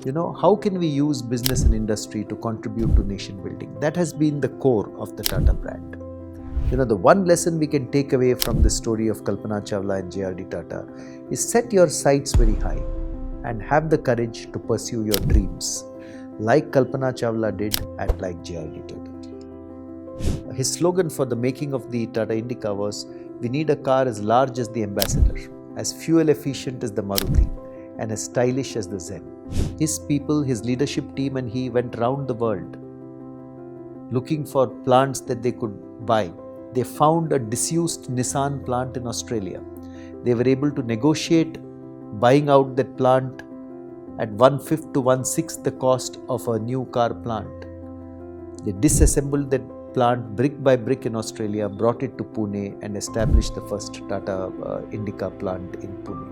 How can we use business and industry to contribute to nation building? That has been the core of the Tata brand. The one lesson we can take away from the story of Kalpana Chawla and JRD Tata is set your sights very high and have the courage to pursue your dreams, like Kalpana Chawla did and like JRD Tata. His slogan for the making of the Tata Indica was, "We need a car as large as the Ambassador, as fuel efficient as the Maruti, and as stylish as the Zen." His people, his leadership team and he went round the world looking for plants that they could buy. They found a disused Nissan plant in Australia. They were able to negotiate buying out that plant at 1/5 to 1/6 the cost of a new car plant. They disassembled that plant brick by brick in Australia, brought it to Pune and established the first Tata Indica plant in Pune.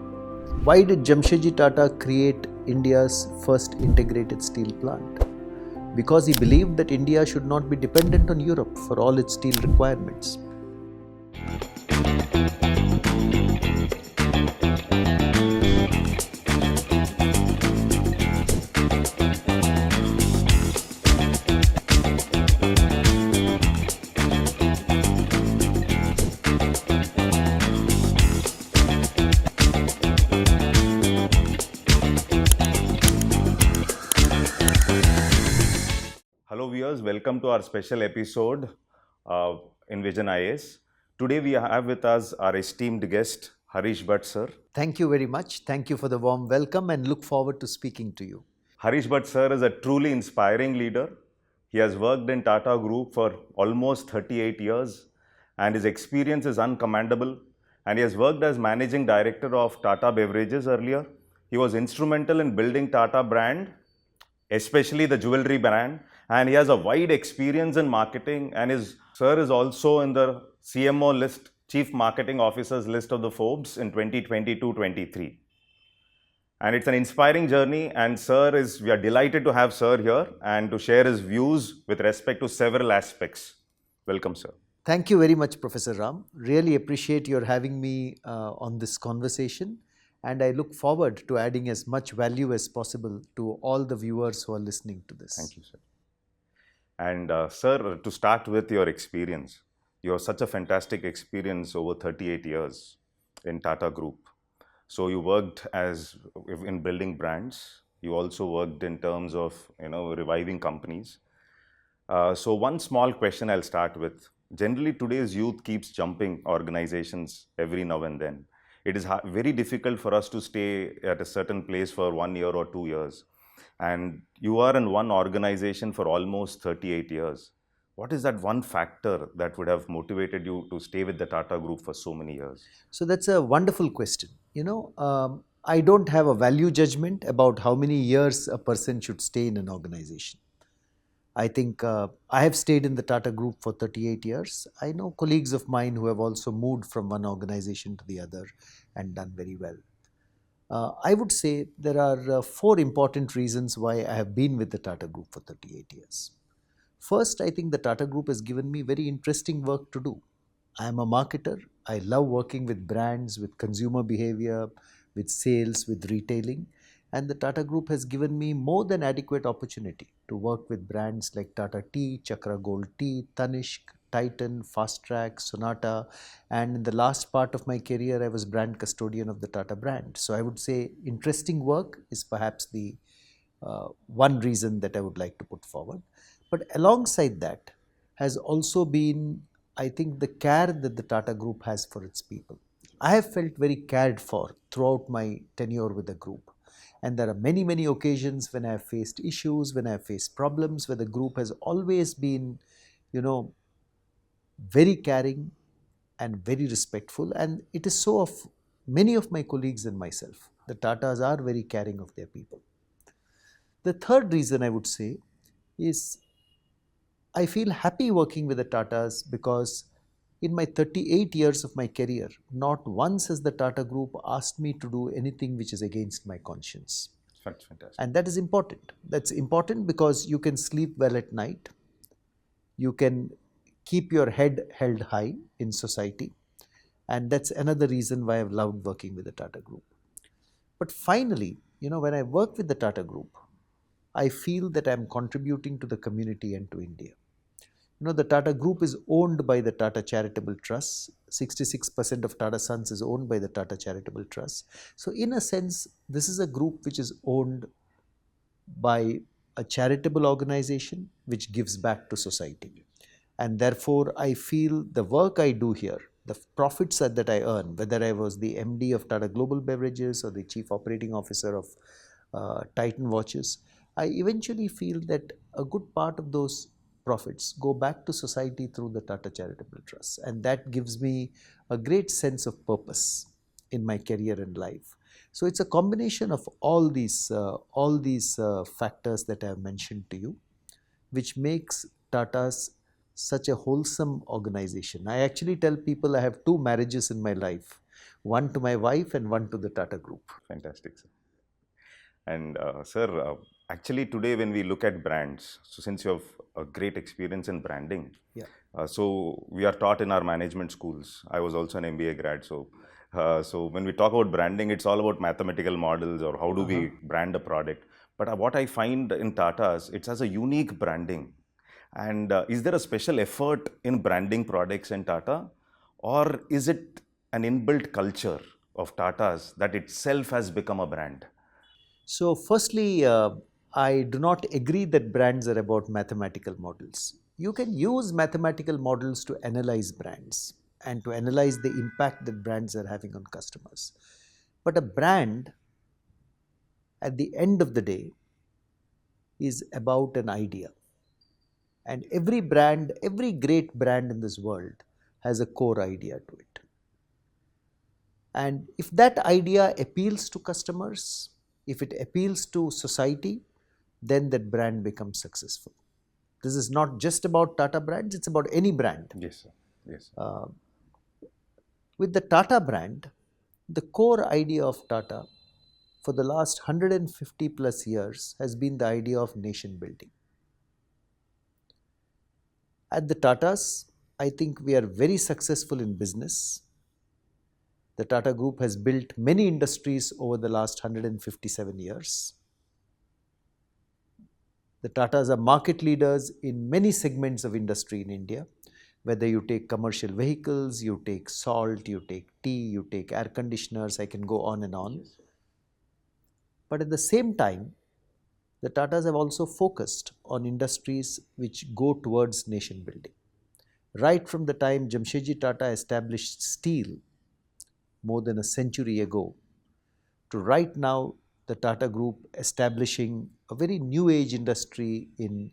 Why did Jamsetji Tata create India's first integrated steel plant? Because he believed that India should not be dependent on Europe for all its steel requirements. Hello viewers, welcome to our special episode in VisionIAS. Today we have with us our esteemed guest, Harish Bhat Sir. Thank you very much. Thank you for the warm welcome and look forward to speaking to you. Harish Bhat Sir is a truly inspiring leader. He has worked in Tata Group for almost 38 years and his experience is uncommandable. And he has worked as Managing Director of Tata Beverages earlier. He was instrumental in building Tata brand, especially the jewelry brand. And he has a wide experience in marketing, and his sir is also in the CMO list, Chief Marketing Officers list of the Forbes in 2022-23. And it's an inspiring journey, and we are delighted to have sir here and to share his views with respect to several aspects. Welcome, sir. Thank you very much, Professor Ram. Really appreciate your having me on this conversation. And I look forward to adding as much value as possible to all the viewers who are listening to this. Thank you, sir. And sir, to start with your experience, you have such a fantastic experience over 38 years in Tata Group. So you worked in building brands. You also worked in terms of reviving companies. So one small question I'll start with. Generally, today's youth keeps jumping organizations every now and then. It is very difficult for us to stay at a certain place for 1 year or 2 years. And you are in one organization for almost 38 years. What is that one factor that would have motivated you to stay with the Tata Group for so many years? So that's a wonderful question. I don't have a value judgment about how many years a person should stay in an organization. I think I have stayed in the Tata Group for 38 years. I know colleagues of mine who have also moved from one organization to the other and done very well. I would say there are 4 important reasons why I have been with the Tata Group for 38 years. First, I think the Tata Group has given me very interesting work to do. I am a marketer. I love working with brands, with consumer behavior, with sales, with retailing. And the Tata Group has given me more than adequate opportunity to work with brands like Tata Tea, Chakra Gold Tea, Tanishq, Titan, Fast Track, Sonata, and in the last part of my career, I was brand custodian of the Tata brand. So I would say interesting work is perhaps the one reason that I would like to put forward. But alongside that has also been, I think, the care that the Tata Group has for its people. I have felt very cared for throughout my tenure with the group. And there are many, many occasions when I have faced issues, when I have faced problems, where the group has always been, very caring and very respectful. And it is so of many of my colleagues and myself. The Tatas are very caring of their people. The third reason I would say is I feel happy working with the Tatas because in my 38 years of my career, not once has the Tata Group asked me to do anything which is against my conscience. That's fantastic. And that is important. That's important because you can sleep well at night. You can keep your head held high in society. And that's another reason why I've loved working with the Tata Group. But finally, when I work with the Tata Group, I feel that I'm contributing to the community and to India. The Tata Group is owned by the Tata Charitable Trust. 66% of Tata Sons is owned by the Tata Charitable Trust. So, in a sense, this is a group which is owned by a charitable organization which gives back to society. And therefore, I feel the work I do here, the profits that I earn, whether I was the MD of Tata Global Beverages or the Chief Operating Officer of Titan Watches, I eventually feel that a good part of those profits go back to society through the Tata Charitable Trust. And that gives me a great sense of purpose in my career and life. So it's a combination of all these factors that I have mentioned to you, which makes Tata's such a wholesome organization. I actually tell people I have two marriages in my life, one to my wife and one to the Tata Group. Fantastic, sir. And sir, actually today when we look at brands, so since you have a great experience in branding, Yeah. so we are taught in our management schools. I was also an MBA grad, so when we talk about branding, it's all about mathematical models or how do we brand a product. But what I find in Tata's, it has a unique branding. And is there a special effort in branding products in Tata, or is it an inbuilt culture of Tata's that itself has become a brand? So, firstly, I do not agree that brands are about mathematical models. You can use mathematical models to analyze brands and to analyze the impact that brands are having on customers. But a brand, at the end of the day, is about an idea. And every brand, every great brand in this world has a core idea to it. And if that idea appeals to customers, if it appeals to society, then that brand becomes successful. This is not just about Tata brands, it's about any brand. Yes, sir. Yes, sir. With the Tata brand, the core idea of Tata for the last 150 plus years has been the idea of nation building. At the Tatas, I think we are very successful in business. The Tata Group has built many industries over the last 157 years. The Tatas are market leaders in many segments of industry in India. Whether you take commercial vehicles, you take salt, you take tea, you take air conditioners, I can go on and on. Yes, sir. But at the same time, the Tatas have also focused on industries which go towards nation building. Right from the time Jamsetji Tata established steel more than a century ago, to right now, the Tata Group establishing a very new age industry in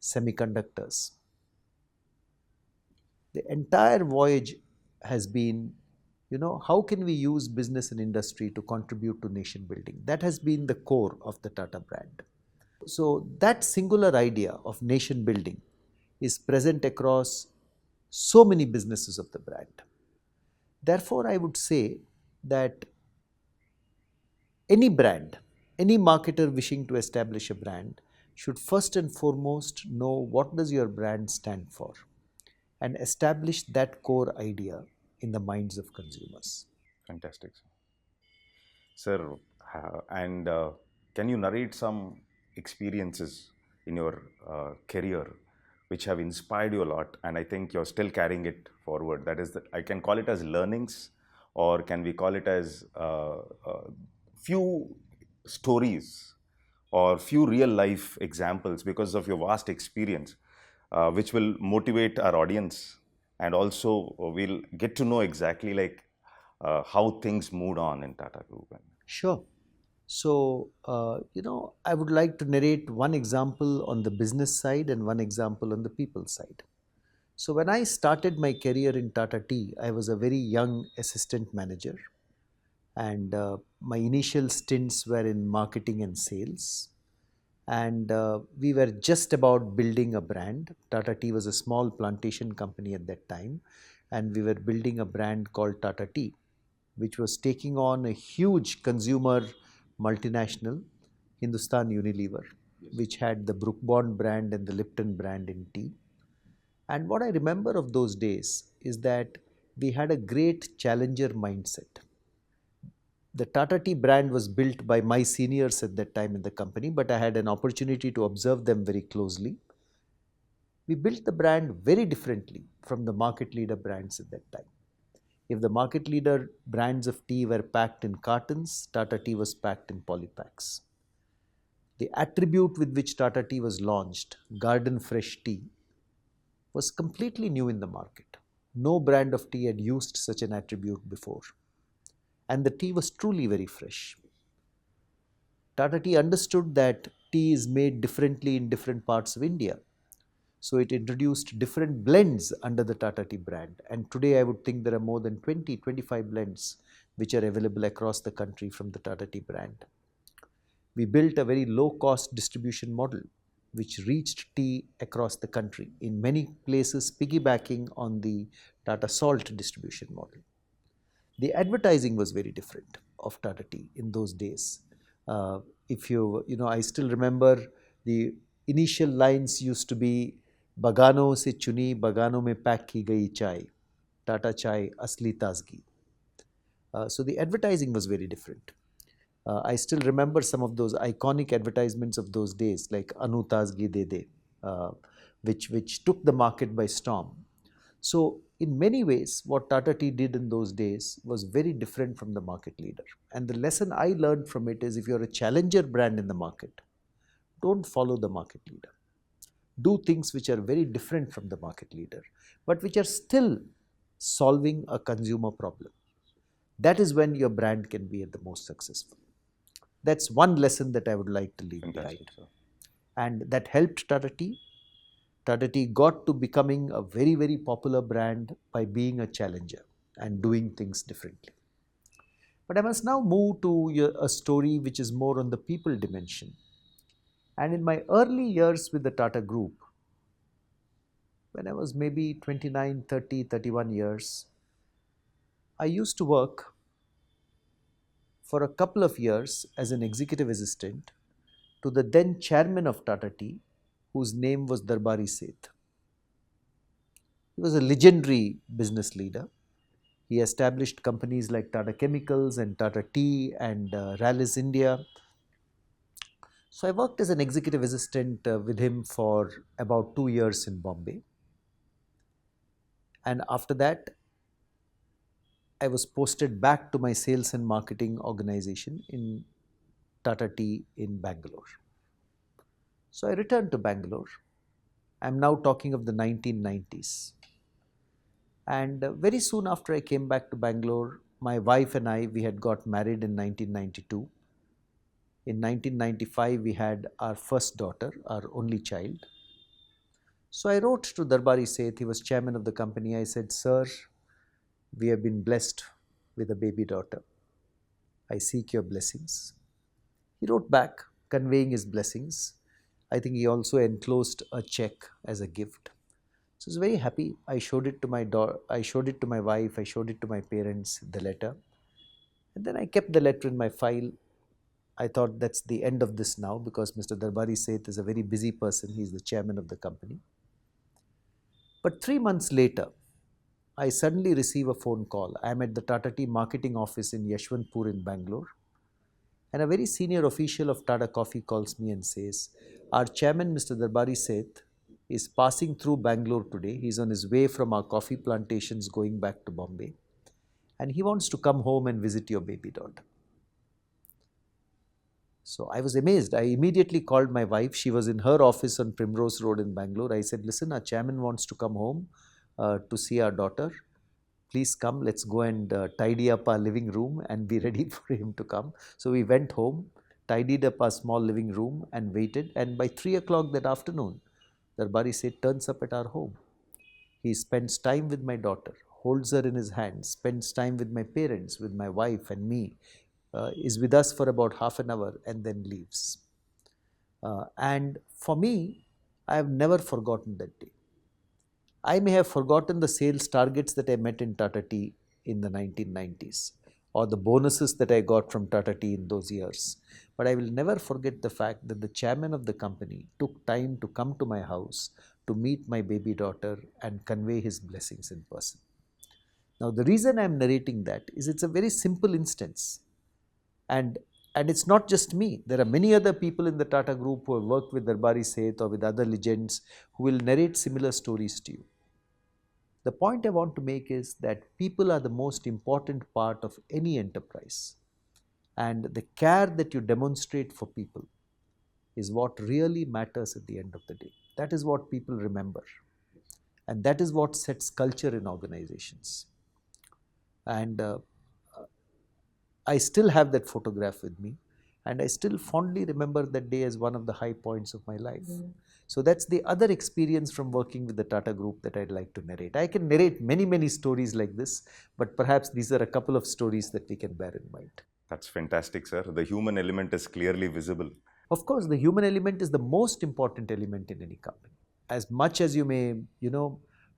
semiconductors. The entire voyage has been, how can we use business and industry to contribute to nation building? That has been the core of the Tata brand. So, that singular idea of nation building is present across so many businesses of the brand. Therefore, I would say that any brand, any marketer wishing to establish a brand should first and foremost know what does your brand stand for and establish that core idea in the minds of consumers. Fantastic, sir. Sir, and can you narrate some experiences in your career which have inspired you a lot, and I think you're still carrying it forward? That is, I can call it as learnings, or can we call it as few stories or few real life examples because of your vast experience, which will motivate our audience, and also we'll get to know exactly like how things moved on in Tata Group. Sure. So, I would like to narrate one example on the business side and one example on the people side. So, when I started my career in Tata Tea, I was a very young assistant manager, and my initial stints were in marketing and sales. And we were just about building a brand. Tata Tea was a small plantation company at that time, and we were building a brand called Tata Tea, which was taking on a huge consumer multinational, Hindustan Unilever, which had the Brook Bond brand and the Lipton brand in tea. And what I remember of those days is that we had a great challenger mindset. The Tata Tea brand was built by my seniors at that time in the company, but I had an opportunity to observe them very closely. We built the brand very differently from the market leader brands at that time. If the market leader brands of tea were packed in cartons, Tata Tea was packed in polypacks. The attribute with which Tata Tea was launched, garden fresh tea, was completely new in the market. No brand of tea had used such an attribute before. And the tea was truly very fresh. Tata Tea understood that tea is made differently in different parts of India. So it introduced different blends under the Tata Tea brand. And today I would think there are more than 20, 25 blends which are available across the country from the Tata Tea brand. We built a very low cost distribution model which reached tea across the country, in many places piggybacking on the Tata Salt distribution model. The advertising was very different of Tata Tea in those days. If I still remember the initial lines used to be Bagano se chuni, bagano mein pack ki gayi chai, Tata chai asli tazgi. So the advertising was very different. I still remember some of those iconic advertisements of those days, like Anu Tazgi De De, which took the market by storm. So, in many ways, what Tata Tea did in those days was very different from the market leader. And the lesson I learned from it is if you're a challenger brand in the market, don't follow the market leader. Do things which are very different from the market leader, but which are still solving a consumer problem. That is when your brand can be at the most successful. That's one lesson that I would like to leave Fantastic, behind. sir. And that helped Tata Tea. Tata Tea got to becoming a very, very popular brand by being a challenger and doing things differently. But I must now move to a story which is more on the people dimension. And in my early years with the Tata Group, when I was maybe 29, 30, 31 years, I used to work for a couple of years as an executive assistant to the then chairman of Tata Tea, whose name was Darbari Seth. He was a legendary business leader. He established companies like Tata Chemicals and Tata Tea and Rallis India. So I worked as an executive assistant with him for about 2 years in Bombay. And after that, I was posted back to my sales and marketing organization in Tata Tea in Bangalore. So I returned to Bangalore. I'm now talking of the 1990s. And very soon after I came back to Bangalore, my wife and I, we had got married in 1992. In 1995, we had our first daughter, our only child. So I wrote to Darbari Seth, he was chairman of the company. I said, Sir, we have been blessed with a baby daughter. I seek your blessings. He wrote back, conveying his blessings. I think he also enclosed a check as a gift. So I was very happy. I showed it to my daughter, I showed it to my wife, I showed it to my parents, the letter. And then I kept the letter in my file. I thought that's the end of this now because Mr. Darbari Seth is a very busy person. He's the chairman of the company. But 3 months later, I suddenly receive a phone call. I'm at the Tata Tea marketing office in Yashwantpur in Bangalore. And a very senior official of Tata Coffee calls me and says, our chairman, Mr. Darbari Seth, is passing through Bangalore today. He's on his way from our coffee plantations going back to Bombay. And he wants to come home and visit your baby daughter. So I was amazed. I immediately called my wife. She was in her office on Primrose Road in Bangalore. I said, listen, our chairman wants to come home to see our daughter. Please come. Let's go and tidy up our living room and be ready for him to come. So we went home, tidied up our small living room and waited. And by 3 o'clock that afternoon, Darbari Seth turns up at our home. He spends time with my daughter, holds her in his hands, spends time with my parents, with my wife and me, is with us for about half an hour and then leaves. And for me, I have never forgotten that day. I may have forgotten the sales targets that I met in Tata Tea in the 1990s or the bonuses that I got from Tata Tea in those years. But I will never forget the fact that the chairman of the company took time to come to my house to meet my baby daughter and convey his blessings in person. Now, the reason I am narrating that is it's a very simple instance. And and it's not just me. There are many other people in the Tata Group who have worked with Darbari Seth or with other legends who will narrate similar stories to you. The point I want to make is that people are the most important part of any enterprise. And the care that you demonstrate for people is what really matters at the end of the day. That is what people remember. And that is what sets culture in organizations. And I still have that photograph with me. And I still fondly remember that day as one of the high points of my life. So that's the other experience from working with the Tata Group that I'd like to narrate. I can narrate many, many stories like this, but perhaps these are a couple of stories that we can bear in mind. That's fantastic, sir. The human element is clearly visible. Of course, the human element is the most important element in any company. As much as you may,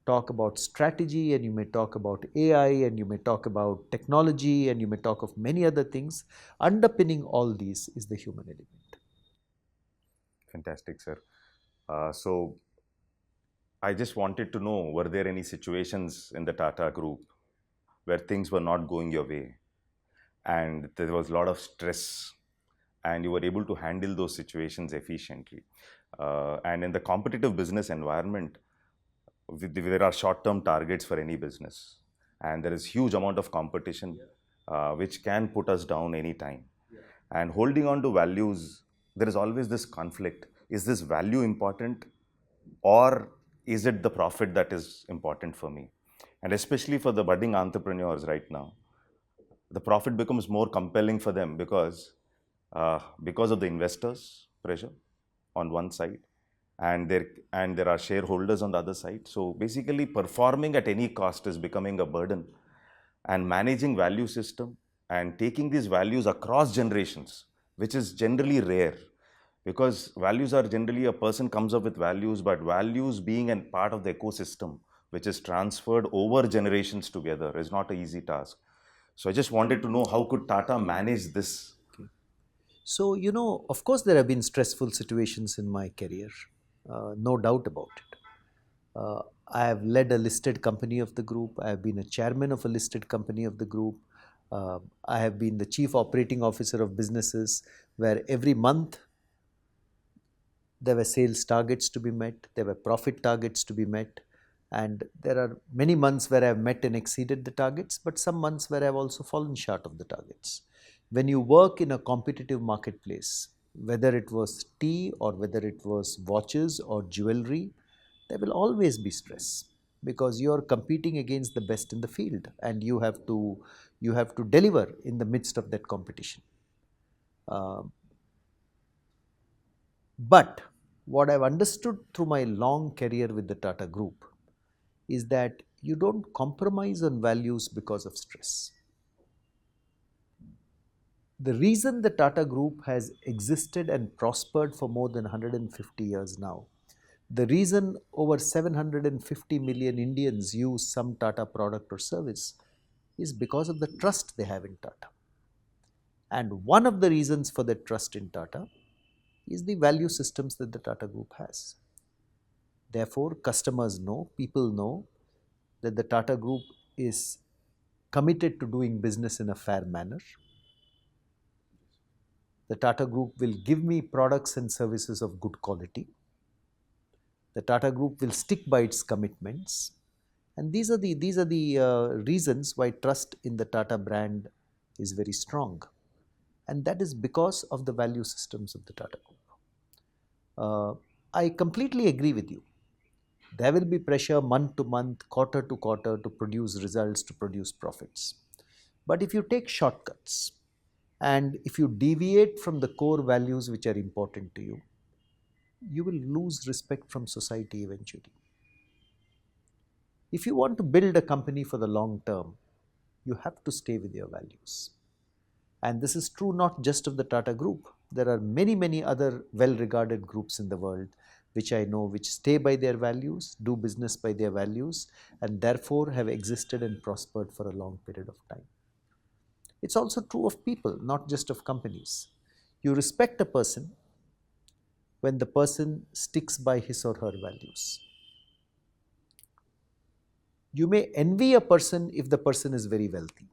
talk about strategy and you may talk about AI and you may talk about technology and you may talk of many other things, underpinning all these is the human element. Fantastic, sir. So I just wanted to know, were there any situations in the Tata Group where things were not going your way and there was a lot of stress and you were able to handle those situations efficiently? And in the competitive business environment, there are short-term targets for any business, and there is huge amount of competition, which can put us down anytime. And holding on to values, there is always this conflict. Is this value important, or is it the profit that is important for me? And especially for the budding entrepreneurs right now, the profit becomes more compelling for them because of the investors pressure on one side, and there are shareholders on the other side. So basically performing at any cost is becoming a burden, and managing value system and taking these values across generations, which is generally rare, because values are generally, a person comes up with values, but values being a part of the ecosystem which is transferred over generations together is not an easy task. So I just wanted to know, how could Tata manage this? Okay. So, of course, there have been stressful situations in my career, no doubt about it. I have led a listed company of the group. I have been a chairman of a listed company of the group. I have been the chief operating officer of businesses where every month there were sales targets to be met, there were profit targets to be met, and there are many months where I have met and exceeded the targets, but some months where I have also fallen short of the targets. When you work in a competitive marketplace, whether it was tea or whether it was watches or jewelry, there will always be stress because you are competing against the best in the field and you have to deliver in the midst of that competition. Uh, but what I've understood through my long career with the Tata Group is that you don't compromise on values because of stress. The reason the Tata Group has existed and prospered for more than 150 years now, the reason over 750 million Indians use some Tata product or service is because of the trust they have in Tata. And one of the reasons for that trust in Tata is the value systems that the Tata Group has. Therefore, customers know, people know that the Tata Group is committed to doing business in a fair manner. The Tata Group will give me products and services of good quality. The Tata Group will stick by its commitments. And these are the reasons why trust in the Tata brand is very strong. And that is because of the value systems of the Tata Group. I completely agree with you. There will be pressure month to month, quarter to quarter to produce results, to produce profits. But if you take shortcuts and if you deviate from the core values which are important to you, you will lose respect from society eventually. If you want to build a company for the long term, you have to stay with your values. And this is true not just of the Tata Group. There are many, many other well regarded groups in the world which I know which stay by their values, do business by their values, and therefore have existed and prospered for a long period of time. It's also true of people, not just of companies. You respect a person when the person sticks by his or her values. You may envy a person if the person is very wealthy.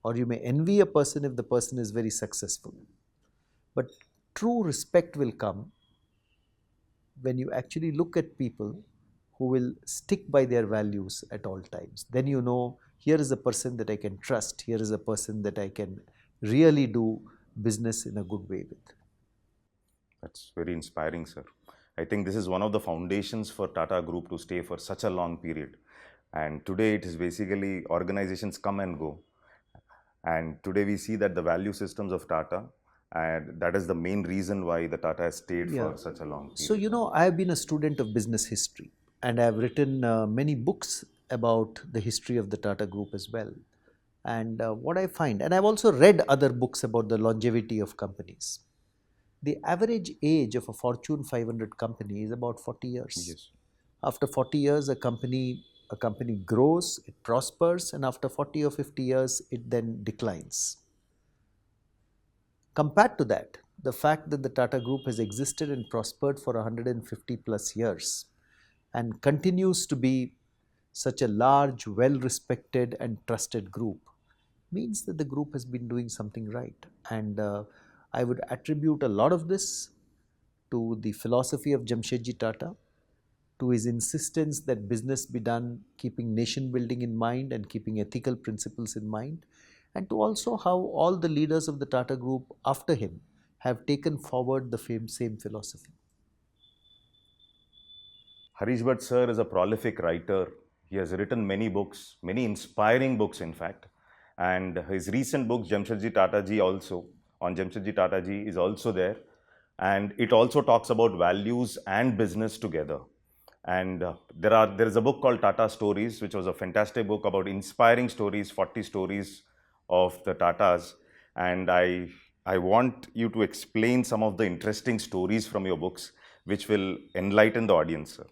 or you may envy a person if the person is very successful. But true respect will come when you actually look at people who will stick by their values at all times. Then you know, here is a person that I can trust, here is a person that I can really do business in a good way with. That's very inspiring, sir. I think this is one of the foundations for Tata Group to stay for such a long period. And today it is basically organizations come and go. And today we see that the value systems of Tata, and that is the main reason why the Tata has stayed Yeah. for such a long So, period. you know, I have been a student of business history and I have written many books about the history of the Tata Group as well. And what I find, and I've also read other books about the longevity of companies. The average age of a Fortune 500 company is about 40 years. Yes. After 40 years, a company grows, it prospers, and after 40 or 50 years, it then declines. Compared to that, the fact that the Tata Group has existed and prospered for 150 plus years and continues to be such a large, well respected, and trusted group means that the group has been doing something right. And I would attribute a lot of this to the philosophy of Jamsetji Tata, to his insistence that business be done keeping nation building in mind and keeping ethical principles in mind, and to also how all the leaders of the Tata Group after him have taken forward the same philosophy. Harish Bhat Sir is a prolific writer. He has written many books, many inspiring books, in fact. And his recent book, Jamsetji Tata Ji, also on Jamsetji Tata Ji, is also there. And it also talks about values and business together. And there is a book called Tata Stories, which was a fantastic book about inspiring stories, 40 stories of the Tatas. And I want you to explain some of the interesting stories from your books, which will enlighten the audience, sir.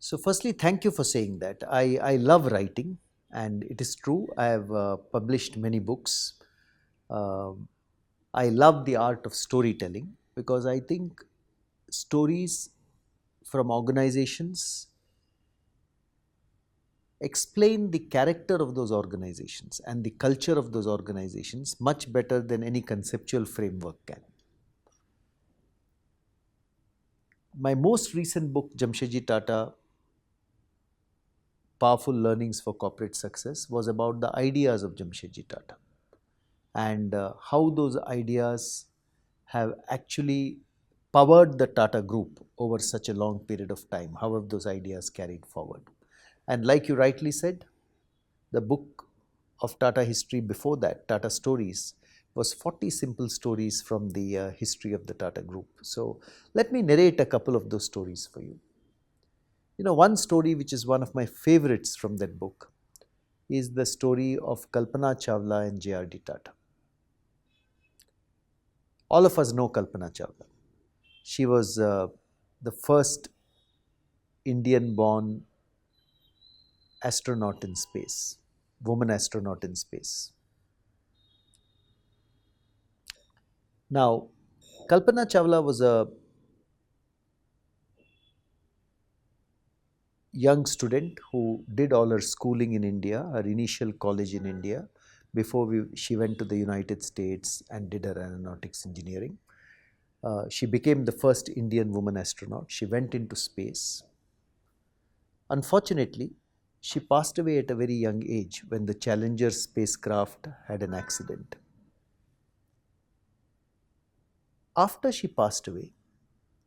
So, firstly, thank you for saying that. I love writing, and it is true. I have published many books. Um I love the art of storytelling because I think stories from organizations explain the character of those organizations and the culture of those organizations much better than any conceptual framework can. My most recent book, Jamshedji Tata Powerful Learnings for Corporate Success, was about the ideas of Jamshedji Tata and how those ideas have actually powered the Tata Group over such a long period of time. How have those ideas carried forward? And like you rightly said, the book of Tata history before that, Tata Stories, was 40 simple stories from the history of the Tata Group. So let me narrate a couple of those stories for you. You know, one story which is one of my favorites from that book is the story of Kalpana Chawla and J.R.D. Tata. All of us know Kalpana Chawla. She was the first Indian born astronaut in space, woman astronaut in space. Now, Kalpana Chawla was a young student who did all her schooling in India, her initial college in India, before she went to the United States and did her aeronautics engineering. She became the first Indian woman astronaut. She went into space. Unfortunately, she passed away at a very young age when the Challenger spacecraft had an accident. After she passed away,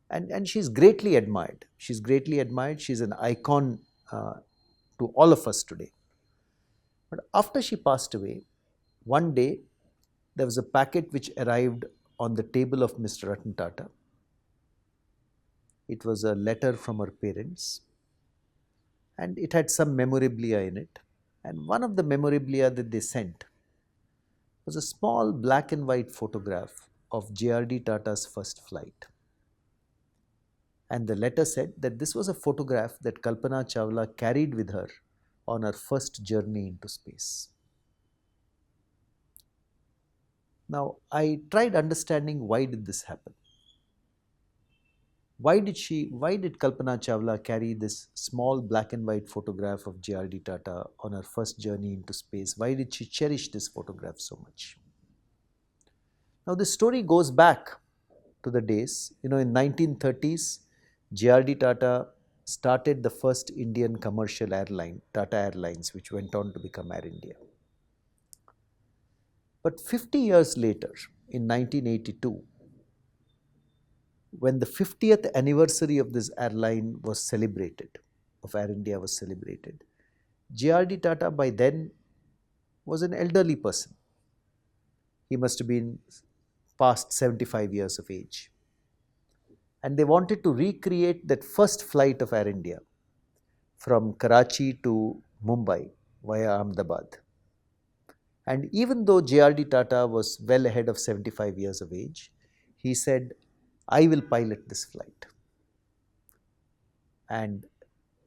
and she's greatly admired. She's greatly admired. She's an icon to all of us today. But after she passed away, one day there was a packet which arrived on the table of Mr. Ratan Tata. It was a letter from her parents and it had some memorabilia in it. And one of the memorabilia that they sent was a small black and white photograph of J.R.D. Tata's first flight. And the letter said that this was a photograph that Kalpana Chawla carried with her on her first journey into space. Now, I tried understanding why did this happen? why did Kalpana Chawla carry this small black and white photograph of JRD Tata on her first journey into space? Why did she cherish this photograph so much? Now, this story goes back to the days, in 1930s, JRD Tata started the first Indian commercial airline, Tata Airlines, which went on to become Air India. But 50 years later, in 1982, when the 50th anniversary of this airline was celebrated, of Air India was celebrated, JRD Tata by then was an elderly person. He must have been past 75 years of age. And they wanted to recreate that first flight of Air India from Karachi to Mumbai via Ahmedabad. And even though JRD Tata was well ahead of 75 years of age, he said, I will pilot this flight. And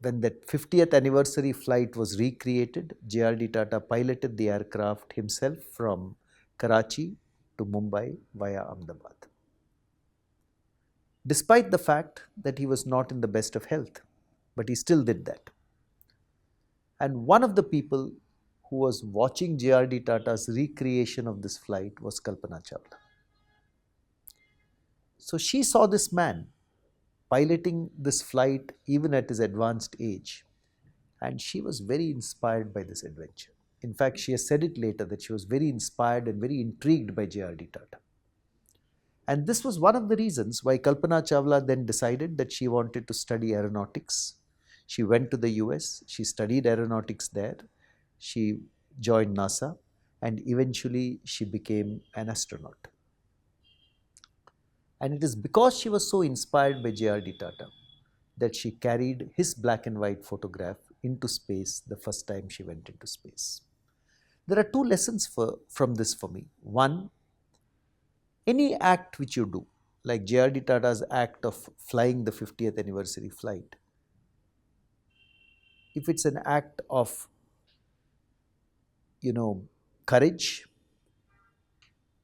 when that 50th anniversary flight was recreated, JRD Tata piloted the aircraft himself from Karachi to Mumbai via Ahmedabad. Despite the fact that he was not in the best of health, but he still did that. And one of the people who was watching JRD Tata's recreation of this flight was Kalpana Chawla. So she saw this man piloting this flight even at his advanced age, and she was very inspired by this adventure. In fact, she has said it later that she was very inspired and very intrigued by JRD Tata. And this was one of the reasons why Kalpana Chawla then decided that she wanted to study aeronautics. She went to the US, she studied aeronautics there, she joined NASA, and eventually she became an astronaut. And it is because she was so inspired by JRD Tata that she carried his black and white photograph into space the first time she went into space. There are two lessons from this for me. One, any act which you do, like JRD Tata's act of flying the 50th anniversary flight, if it's an act of, courage,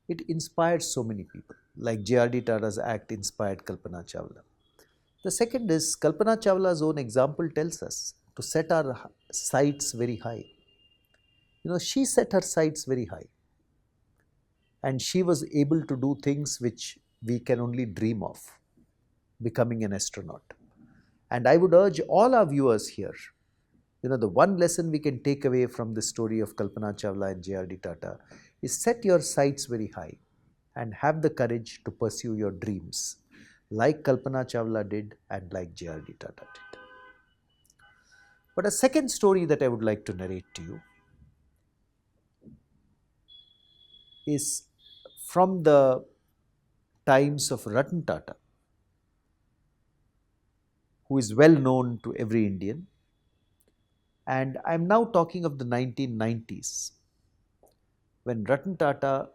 it inspires so many people. Like JRD Tata's act inspired Kalpana Chawla. The second is Kalpana Chawla's own example tells us to set our sights very high. She set her sights very high. And she was able to do things which we can only dream of, becoming an astronaut. And I would urge all our viewers here, the one lesson we can take away from the story of Kalpana Chawla and JRD Tata is set your sights very high and have the courage to pursue your dreams, like Kalpana Chawla did and like JRD Tata did. But a second story that I would like to narrate to you is from the times of Ratan Tata, who is well known to every Indian. And I am now talking of the 1990s, when Ratan Tata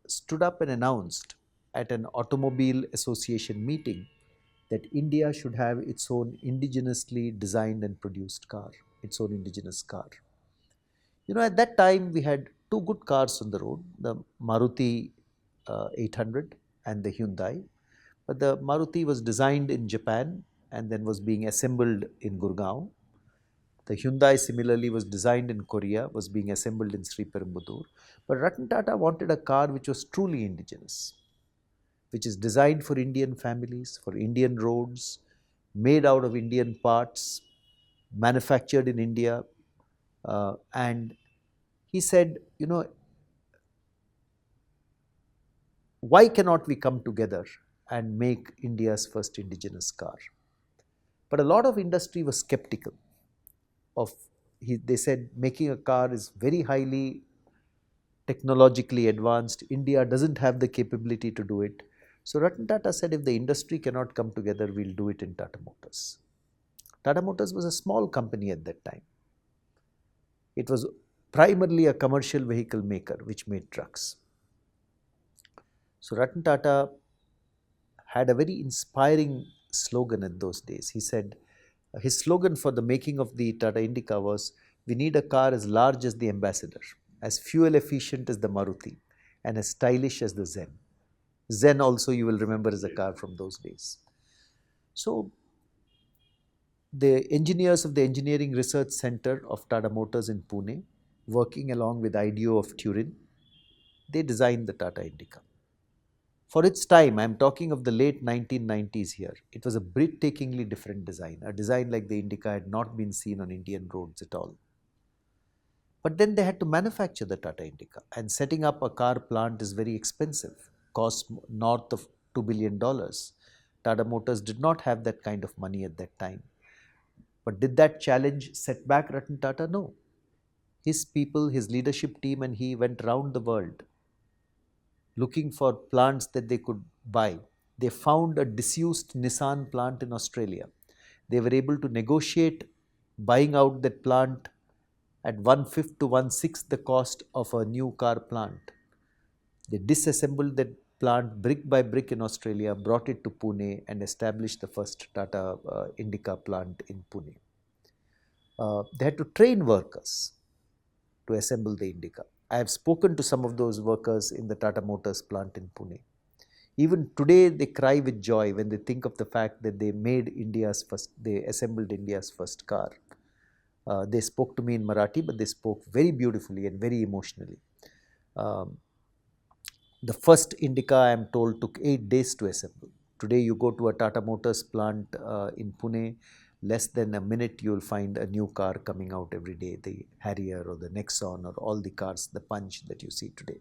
stood up and announced at an Automobile Association meeting that India should have its own indigenously designed and produced car, its own indigenous car. At that time, we had two good cars on the road, the Maruti 800 and the Hyundai. But the Maruti was designed in Japan and then was being assembled in Gurgaon. The Hyundai similarly was designed in Korea, was being assembled in Sri Perumbudur. But Ratan Tata wanted a car which was truly indigenous, which is designed for Indian families, for Indian roads, made out of Indian parts, manufactured in India. And he said, why cannot we come together and make India's first indigenous car? But a lot of industry was skeptical of, they said making a car is very highly technologically advanced. India doesn't have the capability to do it. So Ratan Tata said, if the industry cannot come together, we'll do it in Tata Motors. Tata Motors was a small company at that time. It was primarily a commercial vehicle maker which made trucks. So Ratan Tata had a very inspiring slogan in those days. He said, his slogan for the making of the Tata Indica was, we need a car as large as the Ambassador, as fuel efficient as the Maruti, and as stylish as the Zen. Zen also, you will remember, is a car from those days. So the engineers of the Engineering Research Center of Tata Motors in Pune, working along with IDEO of Turin, they designed the Tata Indica. For its time, I'm talking of the late 1990s here, it was a breathtakingly different design. A design like the Indica had not been seen on Indian roads at all. But then they had to manufacture the Tata Indica, and setting up a car plant is very expensive, costs north of $2 billion. Tata Motors did not have that kind of money at that time. But did that challenge set back Ratan Tata? No. His people, his leadership team, and he went round the world looking for plants that they could buy. They found a disused Nissan plant in Australia. They were able to negotiate buying out that plant at one-fifth to one-sixth the cost of a new car plant. They disassembled that plant brick by brick in Australia, brought it to Pune, and established the first Tata Indica plant in Pune. They had to train workers to assemble the Indica. I have spoken to some of those workers in the Tata Motors plant in Pune. Even today, they cry with joy when they think of the fact that they assembled India's first car. They spoke to me in Marathi, but they spoke very beautifully and very emotionally. Um, the first Indica, I am told, took 8 days to assemble. Today, you go to a Tata Motors plant in Pune, less than a minute, you will find a new car coming out every day, the Harrier or the Nexon or all the cars, the Punch that you see today.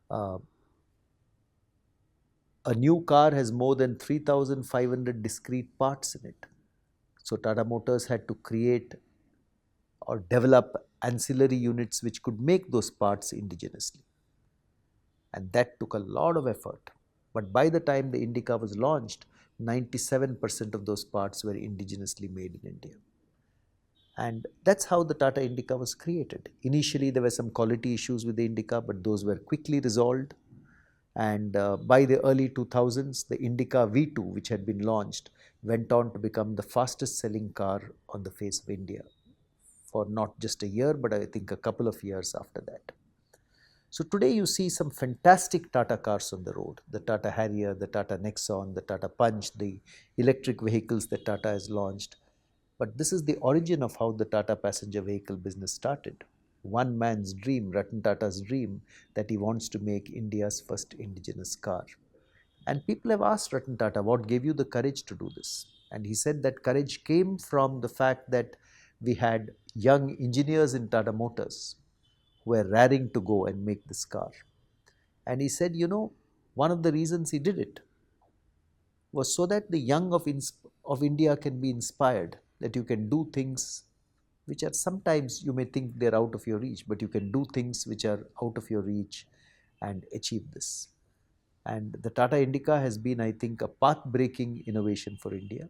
Uh, a new car has more than 3,500 discrete parts in it. So Tata Motors had to create or develop ancillary units which could make those parts indigenously. And that took a lot of effort. But by the time the Indica was launched, 97% of those parts were indigenously made in India. And that's how the Tata Indica was created. Initially, there were some quality issues with the Indica, but those were quickly resolved. And by the early 2000s, the Indica V2, which had been launched, went on to become the fastest selling car on the face of India for not just a year, but I think a couple of years after that. So today you see some fantastic Tata cars on the road, the Tata Harrier, the Tata Nexon, the Tata Punch, the electric vehicles that Tata has launched. But this is the origin of how the Tata passenger vehicle business started. One man's dream, Ratan Tata's dream, that he wants to make India's first indigenous car. And people have asked Ratan Tata, what gave you the courage to do this? And he said that courage came from the fact that we had young engineers in Tata Motors who were raring to go and make this car. And he said, one of the reasons he did it was so that the young of India can be inspired, that you can do things which are sometimes you may think they're out of your reach, but you can do things which are out of your reach and achieve this. And the Tata Indica has been, I think, a path-breaking innovation for India.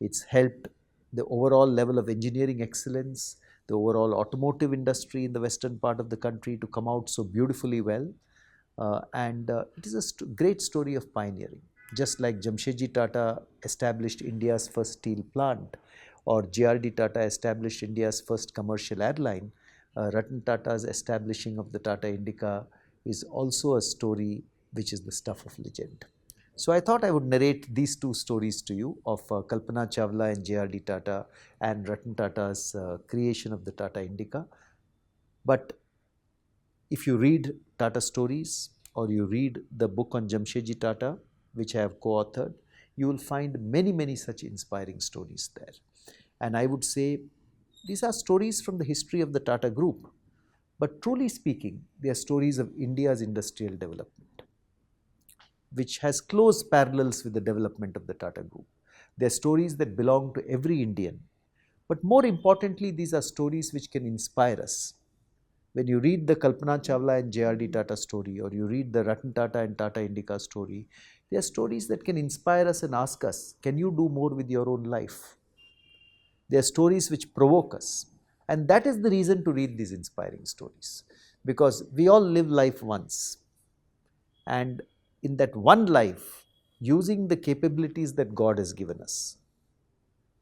It's helped the overall level of engineering excellence, the overall automotive industry in the western part of the country to come out so beautifully well. And it is a great story of pioneering. Just like Jamsetji Tata established India's first steel plant, or JRD Tata established India's first commercial airline, Ratan Tata's establishing of the Tata Indica is also a story which is the stuff of legend. So I thought I would narrate these two stories to you of Kalpana Chawla and JRD Tata and Ratan Tata's creation of the Tata Indica. But if you read Tata Stories or you read the book on Jamsetji Tata, which I have co-authored, you will find many, many such inspiring stories there. And I would say these are stories from the history of the Tata Group. But truly speaking, they are stories of India's industrial development, which has close parallels with the development of the Tata Group. They are stories that belong to every Indian. But more importantly, these are stories which can inspire us. When you read the Kalpana Chawla and JRD Tata story, or you read the Ratan Tata and Tata Indica story, they are stories that can inspire us and ask us, can you do more with your own life? They are stories which provoke us. And that is the reason to read these inspiring stories. Because we all live life once. And in that one life, using the capabilities that God has given us,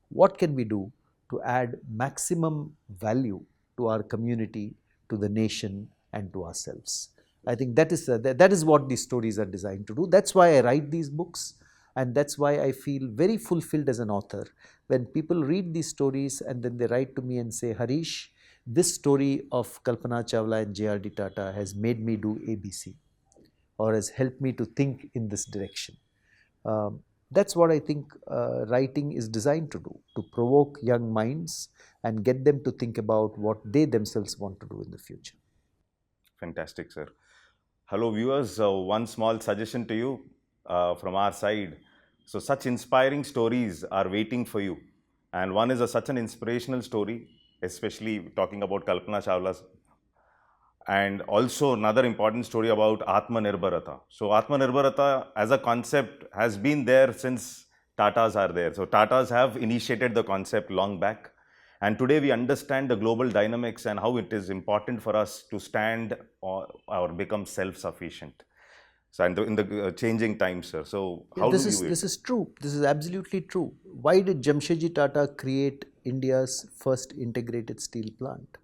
what can we do to add maximum value to our community, to the nation, and to ourselves? I think that is what these stories are designed to do. That's why I write these books. And that's why I feel very fulfilled as an author when people read these stories and then they write to me and say, Harish, this story of Kalpana Chawla and JRD Tata has made me do ABC, or has helped me to think in this direction. um, that's what I think writing is designed to do, to provoke young minds and get them to think about what they themselves want to do in the future. Fantastic, sir. Hello, viewers. One small suggestion to you from our side. So, such inspiring stories are waiting for you. And one is such an inspirational story, especially talking about Kalpana Chawla's, and also another important story about Atmanirbharta. So Atmanirbharta as a concept has been there since Tatas are there. So Tatas have initiated the concept long back. And today we understand the global dynamics and how it is important for us to stand or become self-sufficient. So in the changing times, sir. So Yeah, how do you this it? is true. This is absolutely true. Why did Jamsetji Tata create India's first integrated steel plant?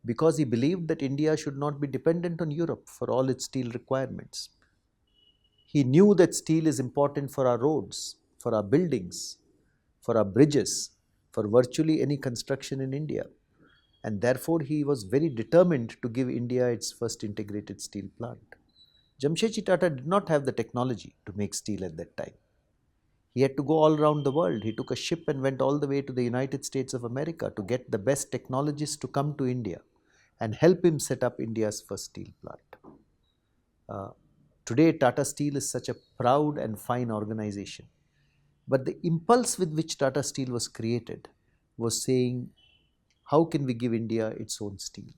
Because he believed that India should not be dependent on Europe for all its steel requirements. He knew that steel is important for our roads, for our buildings, for our bridges, for virtually any construction in India. And therefore, he was very determined to give India its first integrated steel plant. Jamsetji Tata did not have the technology to make steel at that time. He had to go all around the world. He took a ship and went all the way to the United States of America to get the best technologists to come to India and help him set up India's first steel plant. Uh, Today, Tata Steel is such a proud and fine organization. But the impulse with which Tata Steel was created was saying, how can we give India its own steel?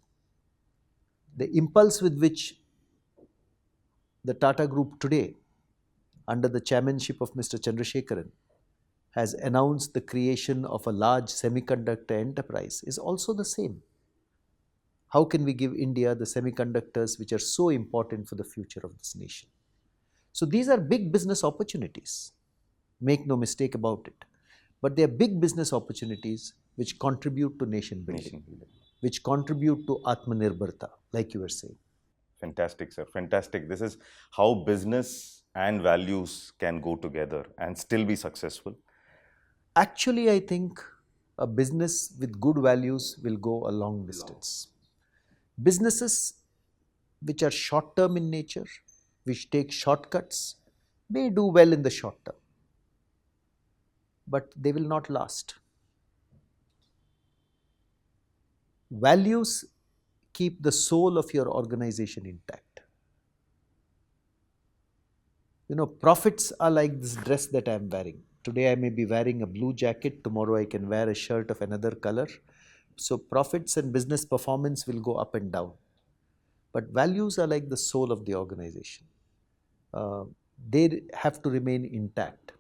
The impulse with which the Tata Group today, under the chairmanship of Mr. Chandrasekaran, has announced the creation of a large semiconductor enterprise is also the same. How can we give India the semiconductors which are so important for the future of this nation? So these are big business opportunities. Make no mistake about it. But they are big business opportunities which contribute to nation building, Nation building. which contribute to Atmanirbharta, like you were saying. Fantastic, sir. Fantastic. This is how business and values can go together and still be successful. Actually, I think a business with good values will go a long distance. Businesses which are short term in nature, which take shortcuts, may do well in the short term, but they will not last. Values keep the soul of your organization intact. Profits are like this dress that I am wearing. Today I may be wearing a blue jacket, tomorrow I can wear a shirt of another color. So profits and business performance will go up and down. But values are like the soul of the organization. Uh, they have to remain intact.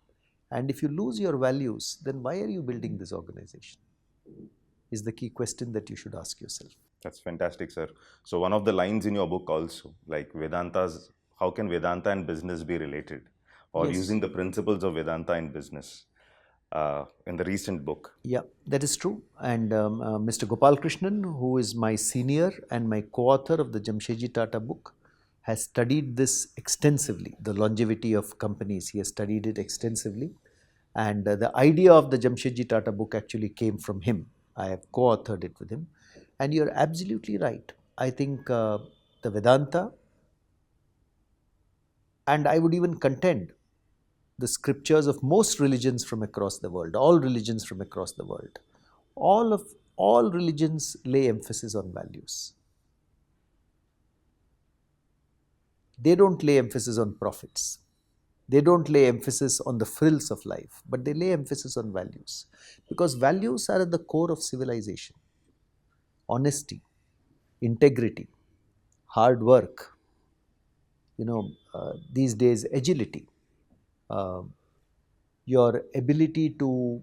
And if you lose your values, then why are you building this organization? Is the key question that you should ask yourself. That's fantastic, sir. So one of the lines in your book also, like Vedanta's, how can Vedanta and business be related? Or Yes. using the principles of Vedanta in business in the recent book. Yeah, that is true. And Mr. Gopal Krishnan, who is my senior and my co-author of the Jamsetji Tata book, has studied this extensively. The longevity of companies, he has studied it extensively. And the idea of the Jamsetji Tata book actually came from him. I have co-authored it with him. And you're absolutely right. I think the Vedanta, and I would even contend the scriptures of most religions from across the world, all religions from across the world, all religions lay emphasis on values. They don't lay emphasis on profits. They don't lay emphasis on the frills of life, but they lay emphasis on values. Because values are at the core of civilization. Honesty, integrity, hard work, these days agility, uh, your ability to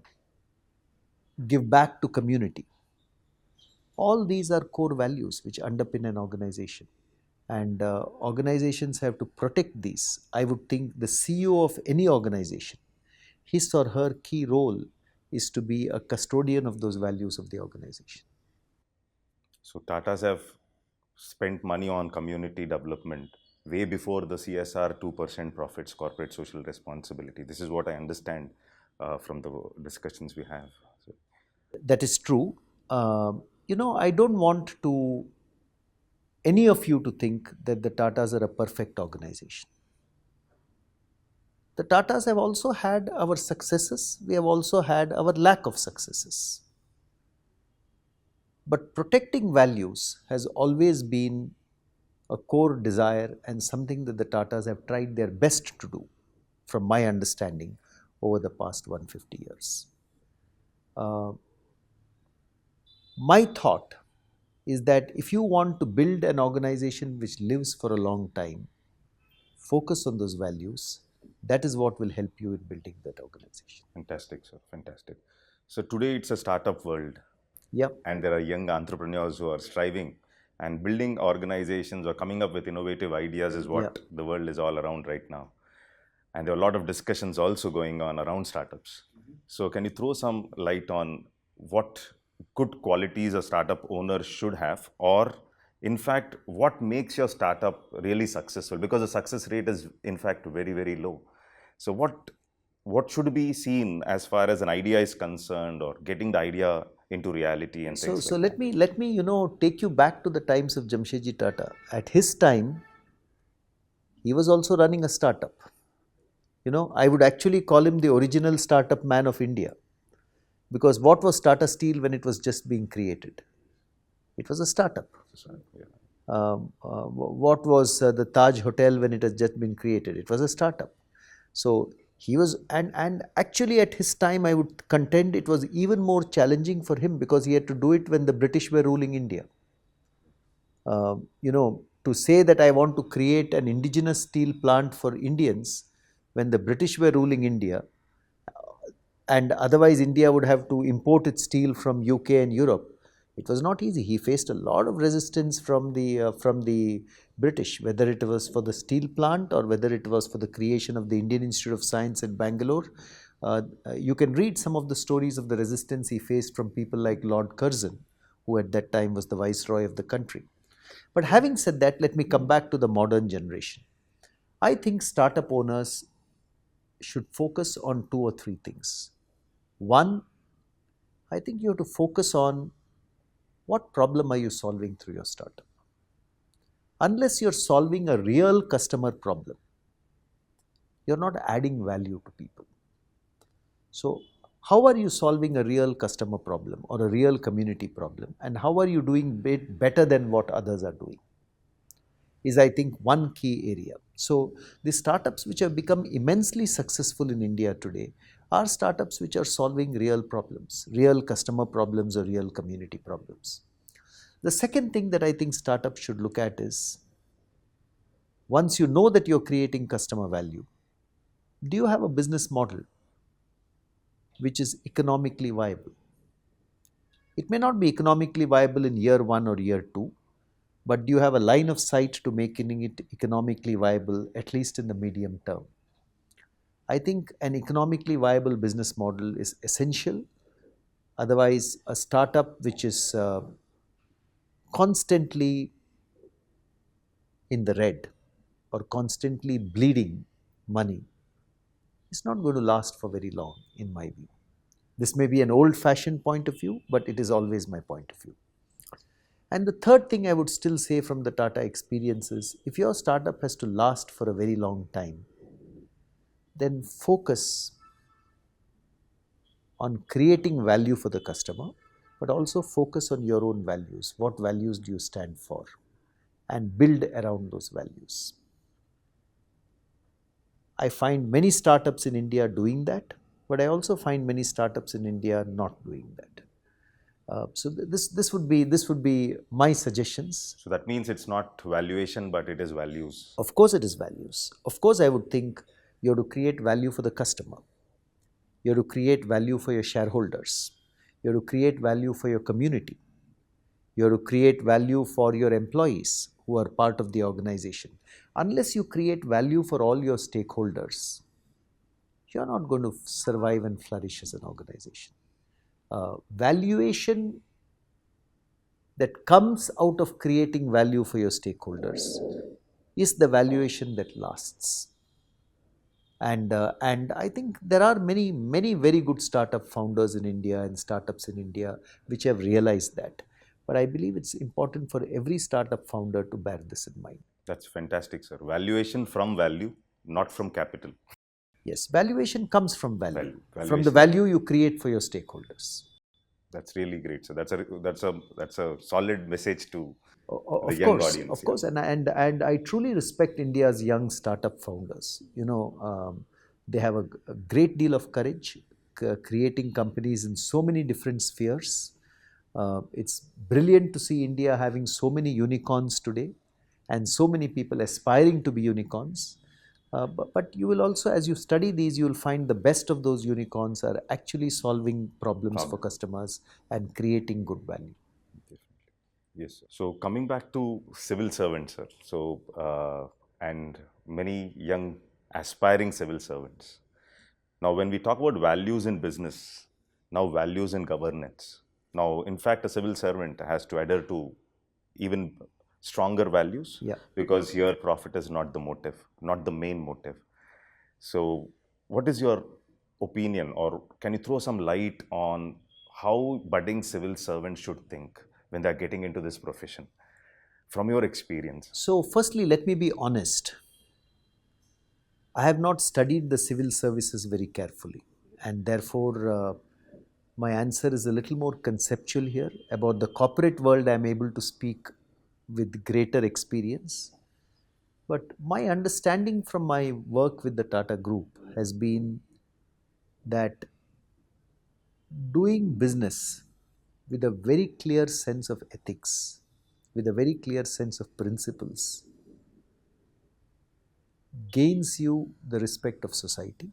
give back to community. All these are core values which underpin an organization. And organizations have to protect these. I would think the CEO of any organization, his or her key role is to be a custodian of those values of the organization. So Tatas have spent money on community development. way before the CSR 2% profits, corporate social responsibility. This is what I understand from the discussions we have. So, That is true. I don't want to any of you to think that the Tatas are a perfect organization. The Tatas have also had our successes, we have also had our lack of successes. But protecting values has always been a core desire and something that the Tatas have tried their best to do, from my understanding, over the past 150 years. My thought is that if you want to build an organization which lives for a long time, focus on those values. That is what will help you in building that organization. fantastic, sir. Fantastic. So today it's a startup world, Yep. and there are young entrepreneurs who are striving and building organizations or coming up with innovative ideas is what the world is all around right now. And there are a lot of discussions also going on around startups. So can you throw some light on what good qualities a startup owner should have, or in fact, what makes your startup really successful? Because the success rate is in fact very, very low. So what should be seen as far as an idea is concerned, or getting the idea into reality and things So like let that? me take you back to the times of Jamsetji Tata. At his time, he was also running a startup. I would actually call him the original startup man of India, because what was Tata Steel when it was just being created? It was a startup. So, yeah. What was the Taj Hotel when it has just been created? It was a startup. So he was, and actually at his time, I would contend it was even more challenging for him because he had to do it when the British were ruling India. To say that I want to create an indigenous steel plant for Indians when the British were ruling India, and otherwise India would have to import its steel from UK and Europe. It was not easy. He faced a lot of resistance from the British, whether it was for the steel plant or whether it was for the creation of the Indian Institute of Science in Bangalore. You can read some of the stories of the resistance he faced from people like Lord Curzon, who at that time was the viceroy of the country. But having said that, let me come back to the modern generation. I think startup owners should focus on two or three things. One, I think you have to focus on what problem are you solving through your startup. Unless you're solving a real customer problem, you're not adding value to people. So, how are you solving a real customer problem or a real community problem, and how are you doing it better than what others are doing? Is, I think, one key area. So, the startups which have become immensely successful in India today are startups which are solving real problems, real customer problems or real community problems. The second thing that I think startups should look at is, once you know that you're creating customer value, do you have a business model which is economically viable? It may not be economically viable in year one or year two, but do you have a line of sight to making it economically viable, at least in the medium term? I think an economically viable business model is essential. Otherwise, a startup which is constantly in the red or constantly bleeding money is not going to last for very long, in my view. This may be an old fashioned point of view, but it is always my point of view. And the third thing I would still say from the Tata experience is, if your startup has to last for a very long time, then focus on creating value for the customer, but also focus on your own values. What values do you stand for? And build around those values. I find many startups in India doing that, but I also find many startups in India not doing that. This would be my suggestions. So that means it's not valuation, but it is values. Of course, it is values. Of course, I would think you have to create value for the customer. You have to create value for your shareholders. You have to create value for your community. You have to create value for your employees who are part of the organization. Unless you create value for all your stakeholders, you're not going to survive and flourish as an organization. Valuation that comes out of creating value for your stakeholders is the valuation that lasts. And I think there are many very good startup founders in India and startups in India which have realized that. But I believe it's important for every startup founder to bear this in mind. That's fantastic, sir. Valuation from value, not from capital. Yes, valuation comes from value, from the Valuation. value you create for your stakeholders. That's really great. So that's a solid message to the Of young course, audience. of Yeah. course, and I truly respect India's young startup founders. They have a great deal of courage, creating companies in so many different spheres. It's brilliant to see India having so many unicorns today, and so many people aspiring to be unicorns. But you will also, as you study these, you will find the best of those unicorns are actually solving problems for Problem. customers and creating good value. Definitely. Yes, sir. So coming back to civil servants, sir. So and many young aspiring civil servants. Now, when we talk about values in business, now values in governance. Now, in fact, a civil servant has to adhere to even stronger values Yeah. because here profit is not the motive, not the main motive. So, what is your opinion, or can you throw some light on how budding civil servants should think when they're getting into this profession from your experience? So, firstly, let me be honest. I have not studied the civil services very carefully, and therefore, my answer is a little more conceptual here. About the corporate world, I am able to speak with greater experience. But my understanding from my work with the Tata Group has been that doing business with a very clear sense of ethics, with a very clear sense of principles, gains you the respect of society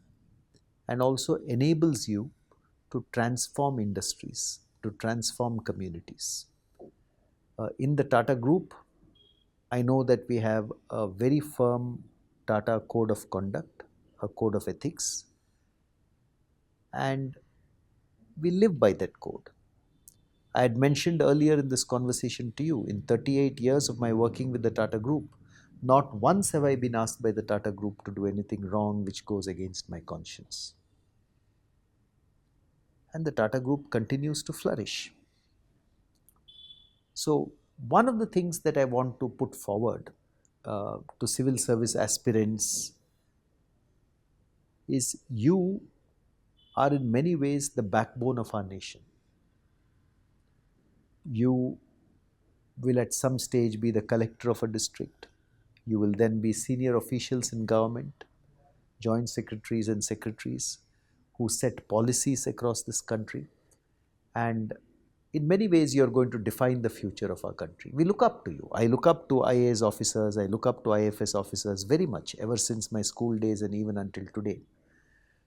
and also enables you to transform industries, to transform communities. In the Tata Group, I know that we have a very firm Tata code of conduct, a code of ethics, and we live by that code. I had mentioned earlier in this conversation to you, in 38 years of my working with the Tata Group, not once have I been asked by the Tata Group to do anything wrong which goes against my conscience. And the Tata Group continues to flourish. So, one of the things that I want to put forward to civil service aspirants is you are in many ways the backbone of our nation. You will at some stage be the collector of a district. You will then be senior officials in government, joint secretaries and secretaries who set policies across this country. And in many ways, you're going to define the future of our country. We look up to you. I look up to IAS officers, I look up to IFS officers very much, ever since my school days and even until today.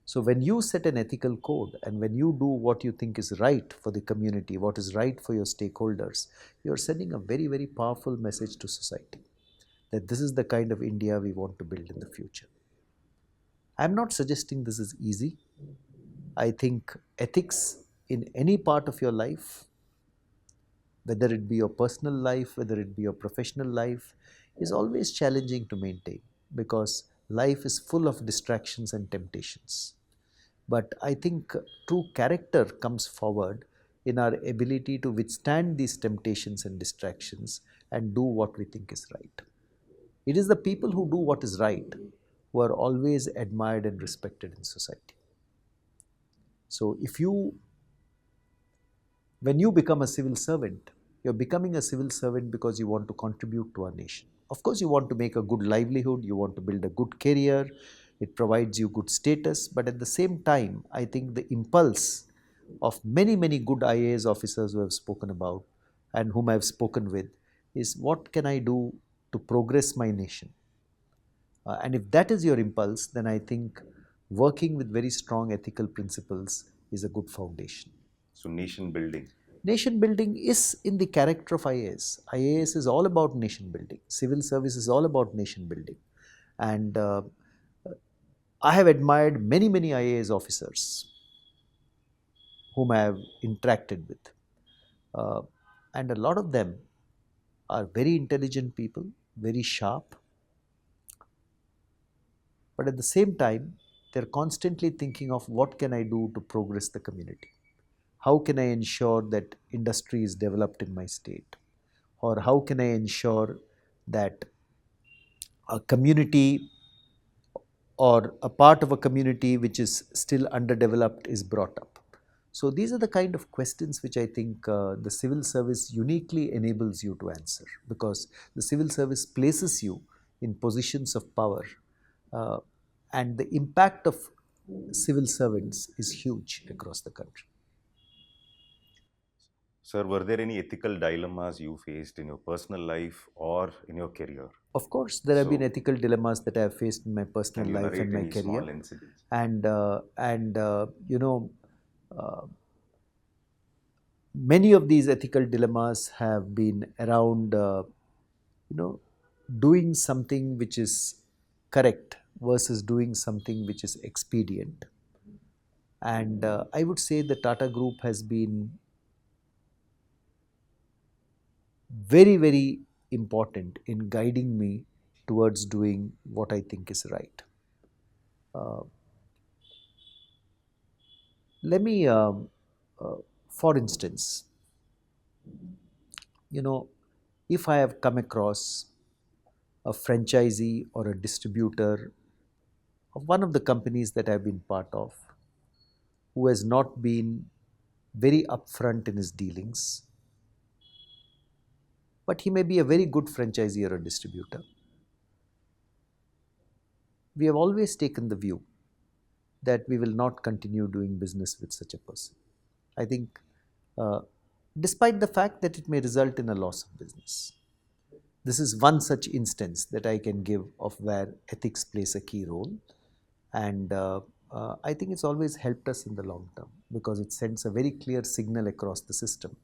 So, when you set an ethical code and when you do what you think is right for the community, what is right for your stakeholders, you're sending a very, very powerful message to society that this is the kind of India we want to build in the future. I'm not suggesting this is easy. I think ethics in any part of your life, whether it be your personal life, whether it be your professional life, is always challenging to maintain because life is full of distractions and temptations. But I think true character comes forward in our ability to withstand these temptations and distractions and do what we think is right. It is the people who do what is right who are always admired and respected in society. So, when you become a civil servant, you're becoming a civil servant because you want to contribute to our nation. Of course, you want to make a good livelihood, you want to build a good career, it provides you good status, but at the same time, I think the impulse of many good IAS officers who have spoken about and whom I have spoken with is what can I do to progress my nation? And if that is your impulse, then I think working with very strong ethical principles is a good foundation. So, nation building. Nation building is in the character of IAS. IAS is all about nation building. Civil service is all about nation building. And I have admired many IAS officers whom I have interacted with. Uh, and a lot of them are very intelligent people, very sharp, But at the same time, they're constantly thinking of what can I do to progress the community? How can I ensure that industry is developed in my state? Or how can I ensure that a community or a part of a community which is still underdeveloped is brought up? So these are the kind of questions which I think the civil service uniquely enables you to answer, because the civil service places you in positions of power, uh, and the impact of civil servants is huge across the country. Sir, were there any ethical dilemmas you faced in your personal life or in your career? Of course, there have been So, ethical dilemmas that I have faced in my personal can you life and narrate my any career, small incidents? and uh, many of these ethical dilemmas have been around, you know, doing something which is correct versus doing something which is expedient. And I would say the Tata Group has been very, very important in guiding me towards doing what I think is right. Uh, let me, uh, for instance, you know, if I have come across a franchisee or a distributor of one of the companies that I've been part of who has not been very upfront in his dealings, but he may be a very good franchisee or a distributor. We have always taken the view that we will not continue doing business with such a person. I think, uh, despite the fact that it may result in a loss of business. This is one such instance that I can give of where ethics plays a key role. And I think it's always helped us in the long term because it sends a very clear signal across the system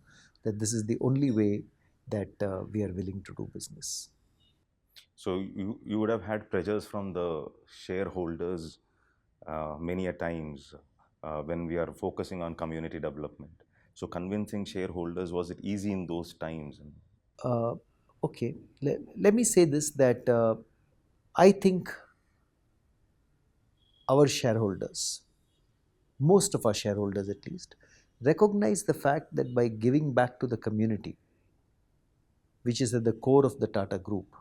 that this is the only way that we are willing to do business. So, you would have had pressures from the shareholders many a times when we are focusing on community development. So, convincing shareholders, was it easy in those times? Uh, okay, let me say this that I think our shareholders, most of our shareholders at least, recognize the fact that by giving back to the community, which is at the core of the Tata Group,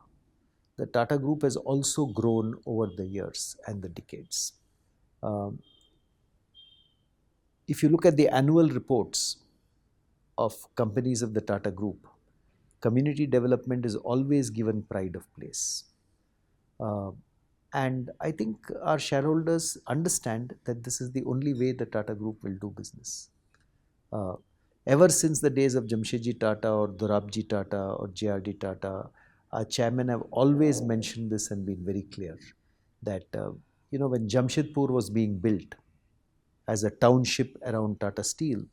the Tata Group has also grown over the years and the decades. Um, if you look at the annual reports of companies of the Tata Group, community development is always given pride of place. Uh, and I think our shareholders understand that this is the only way the Tata Group will do business. Uh, ever since the days of Jamsetji Tata or Dorabji Tata or JRD Tata, our chairman have always mentioned this and been very clear that when Jamshedpur was being built as a township around Tata Steel,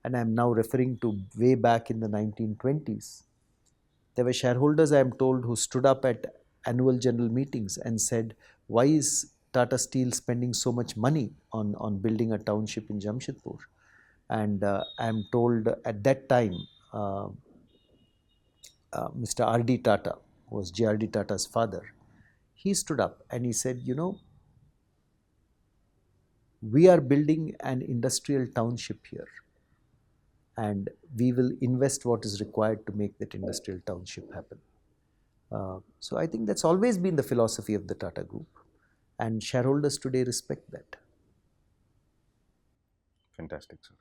and I'm now referring to way back in the 1920s, there were shareholders, I am told, who stood up at annual general meetings and said, why is Tata Steel spending so much money on building a township in Jamshedpur? And I am told at that time, uh, Mr. R.D. Tata, who was J.R.D. Tata's father, he stood up and he said, we are building an industrial township here and we will invest what is required to make that industrial township happen. So I think that's always been the philosophy of the Tata Group, and shareholders today respect that. Fantastic, sir.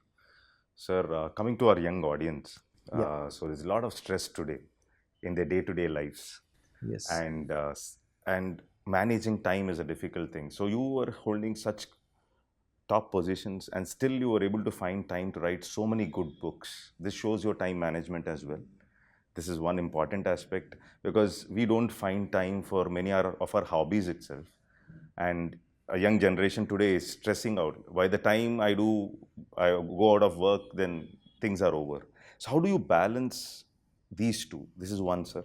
Sir, coming to our young audience, Yeah. so there's a lot of stress today in their day-to-day lives, Yes. and managing time is a difficult thing. So you were holding such top positions, and still you were able to find time to write so many good books. This shows your time management as well. This is one important aspect because we don't find time for many of our hobbies itself. And a young generation today is stressing out. By the time I go out of work, then things are over. So how do you balance these two? This is one, sir.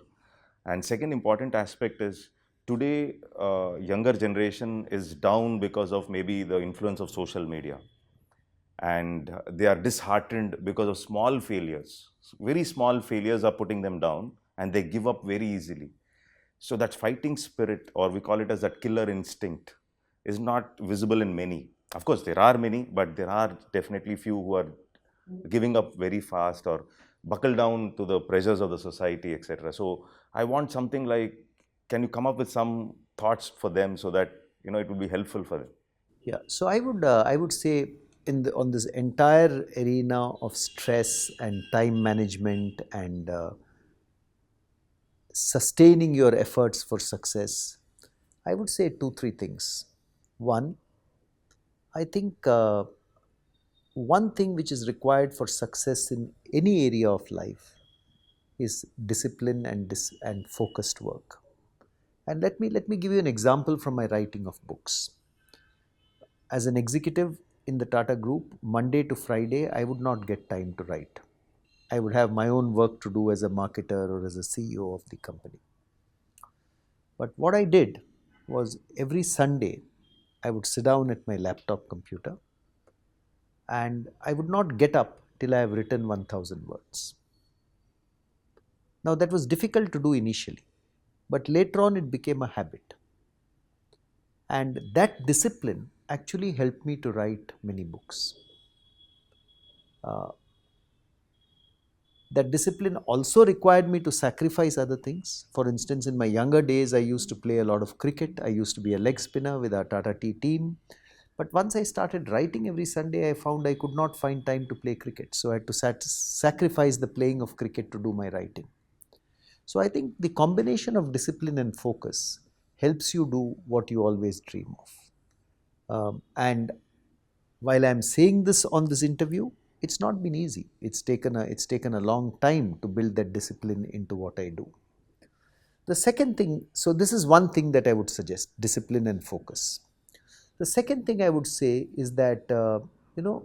And second important aspect is today younger generation is down because of maybe the influence of social media, and they are disheartened because of small failures. Very small failures are putting them down and they give up very easily. So that fighting spirit, or we call it as that killer instinct, is not visible in many. Of course there are many, but there are definitely few who are giving up very fast or buckle down to the pressures of the society, etc. So I want something like, can you come up with some thoughts for them so that it will be helpful for them? Yeah. So I would say on this entire arena of stress and time management and sustaining your efforts for success, I would say two, three things. One, I think one thing which is required for success in any area of life is discipline and focused work. And let me give you an example from my writing of books. As an executive in the Tata Group, Monday to Friday, I would not get time to write. I would have my own work to do as a marketer or as a CEO of the company. But what I did was every Sunday, I would sit down at my laptop computer and I would not get up till I have written 1000 words. Now, that was difficult to do initially, but later on it became a habit. And that discipline actually helped me to write many books. Uh, that discipline also required me to sacrifice other things. For instance, in my younger days, I used to play a lot of cricket. I used to be a leg spinner with our Tata T team. But once I started writing every Sunday, I found I could not find time to play cricket. So I had to sacrifice the playing of cricket to do my writing. So I think the combination of discipline and focus helps you do what you always dream of. And while I'm saying this on this interview, it's not been easy. It's taken a long time to build that discipline into what I do. The second thing, so this is one thing that I would suggest: discipline and focus. The second thing I would say is that you know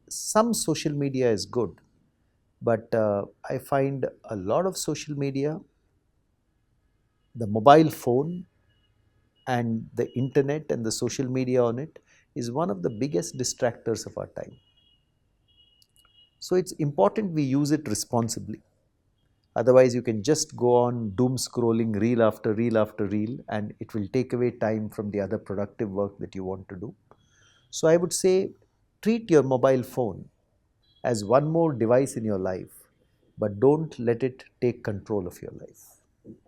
some social media is good, but I find a lot of social media, the mobile phone, and the internet and the social media on it is one of the biggest distractors of our time. So it's important we use it responsibly. Otherwise, you can just go on doom scrolling reel after reel after reel, and it will take away time from the other productive work that you want to do. So I would say treat your mobile phone as one more device in your life, but don't let it take control of your life.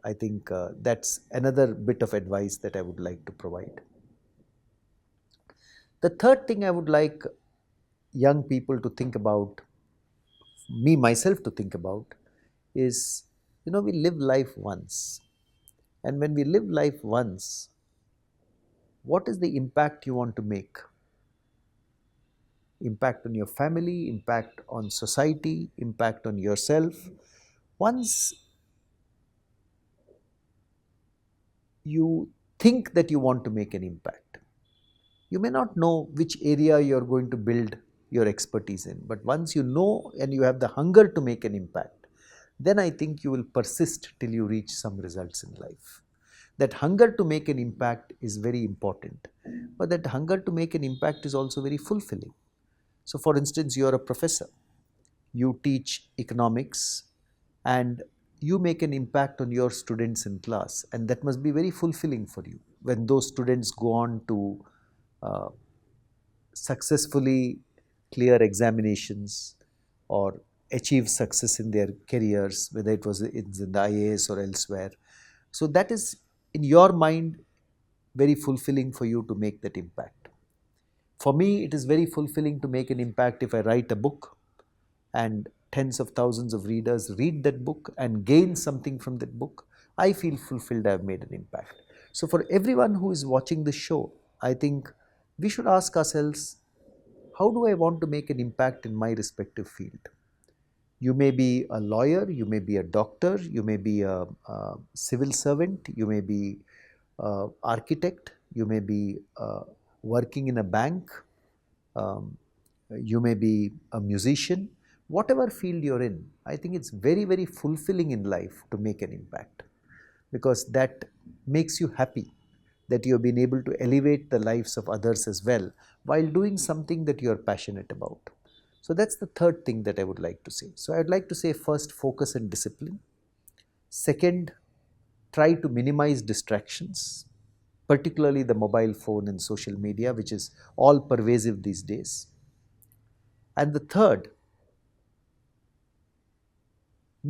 I think that's another bit of advice that I would like to provide. The third thing I would like young people to think about, me myself to think about, is we live life once. And when we live life once, what is the impact you want to make? Impact on your family, impact on society, impact on yourself. Once you think that you want to make an impact, you may not know which area you're going to build your expertise in, but once you know and you have the hunger to make an impact, then I think you will persist till you reach some results in life. That hunger to make an impact is very important, but that hunger to make an impact is also very fulfilling. So, for instance, you are a professor, you teach economics, and you make an impact on your students in class, and that must be very fulfilling for you when those students go on to uh, successfully clear examinations or achieve success in their careers, whether it was in the IAS or elsewhere. So that is, in your mind, very fulfilling for you to make that impact. For me, it is very fulfilling to make an impact if I write a book and tens of thousands of readers read that book and gain something from that book. I feel fulfilled I have made an impact. So, for everyone who is watching this show, I think we should ask ourselves, how do I want to make an impact in my respective field? You may be a lawyer, you may be a doctor, you may be a civil servant, you may be an architect, you may be working in a bank, um, you may be a musician. Whatever field you're in, I think it's very, very fulfilling in life to make an impact, because that makes you happy that you have been able to elevate the lives of others as well while doing something that you are passionate about. So that's the third thing that I would like to say. So I'd like to say, first, focus and discipline. Second, try to minimize distractions, particularly the mobile phone and social media, which is all pervasive these days. And the third,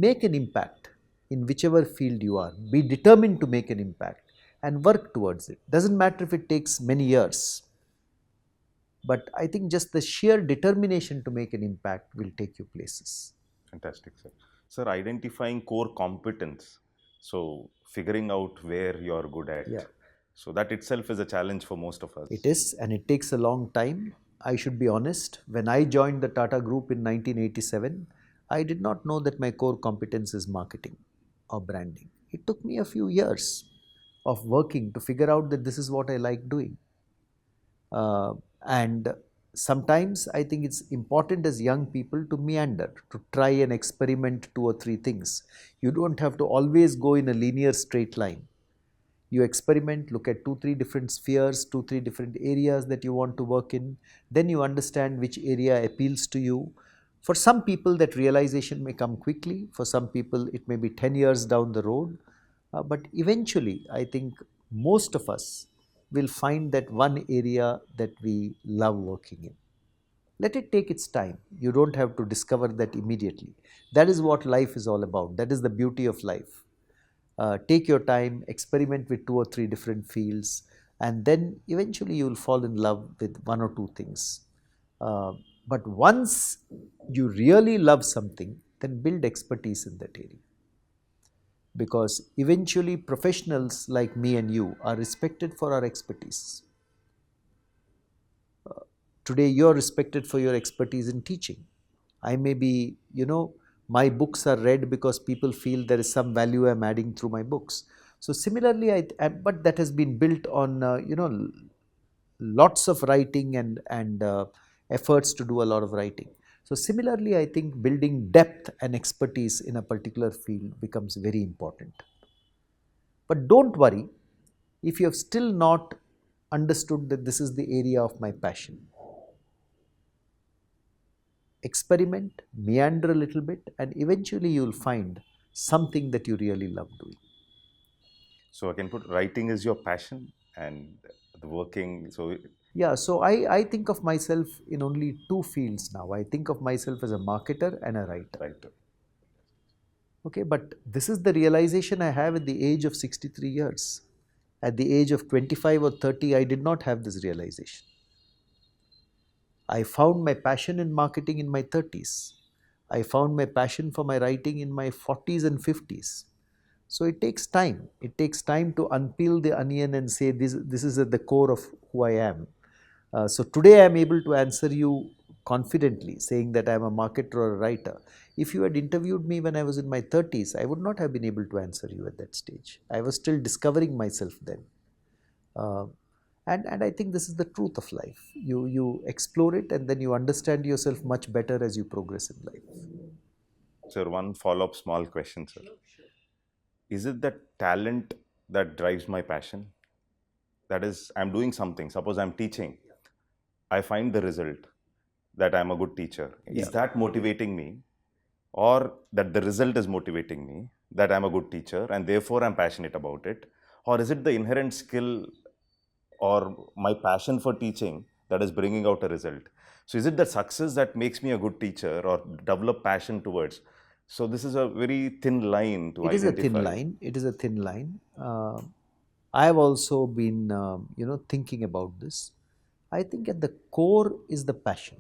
make an impact in whichever field you are. Be determined to make an impact and work towards it. Doesn't matter if it takes many years, but I think just the sheer determination to make an impact will take you places. Fantastic, sir. Sir, identifying core competence. So, figuring out where you're good at. Yeah. So, that itself is a challenge for most of us. It is, and it takes a long time. I should be honest, when I joined the Tata Group in 1987, I did not know that my core competence is marketing or branding. It took me a few years of working to figure out that this is what I like doing. And sometimes I think it's important as young people to meander, to try and experiment two or three things. You don't have to always go in a linear straight line. You experiment, look at two, three different spheres, two, three different areas that you want to work in. Then you understand which area appeals to you. For some people, that realization may come quickly. For some people, it may be 10 years down the road. But eventually, I think most of us will find that one area that we love working in. Let it take its time. You don't have to discover that immediately. That is what life is all about. That is the beauty of life. Take your time, experiment with two or three different fields, and then eventually you will fall in love with one or two things. But once you really love something, then build expertise in that area. Because eventually professionals like me and you are respected for our expertise. Today you're respected for your expertise in teaching. I may be, my books are read because people feel there is some value I'm adding through my books. So similarly, but that has been built on, lots of writing and efforts to do a lot of writing. So similarly, I think building depth and expertise in a particular field becomes very important. But don't worry if you have still not understood that this is the area of my passion. Experiment, meander a little bit, and eventually you'll find something that you really love doing. So, I can put writing is your passion and the working. So, Yeah, so I think of myself in only two fields now. I think of myself as a marketer and a writer. right. Okay, but this is the realization I have at the age of 63 years. At the age of 25 or 30, I did not have this realization. I found my passion in marketing in my 30s. I found my passion for my writing in my 40s and 50s. So it takes time. It takes time to unpeel the onion and say this is at the core of who I am. So today I am able to answer you confidently, saying that I am a marketer or a writer. If you had interviewed me when I was in my 30s, I would not have been able to answer you at that stage. I was still discovering myself then. Uh, and I think this is the truth of life. You explore it and then you understand yourself much better as you progress in life. Sir, one follow up small question, sir. Is it the talent that drives my passion? That is, I'm doing something. Suppose I'm teaching. I find the result that I'm a good teacher. Yeah. Is that motivating me? Or that the result is motivating me, that I'm a good teacher and therefore I'm passionate about it? Or is it the inherent skill or my passion for teaching that is bringing out a result? So, is it the success that makes me a good teacher or develop passion towards? So, this is a very thin line to It is a thin identify. line. It is a thin line. I have also been, thinking about this. I think at the core is the passion.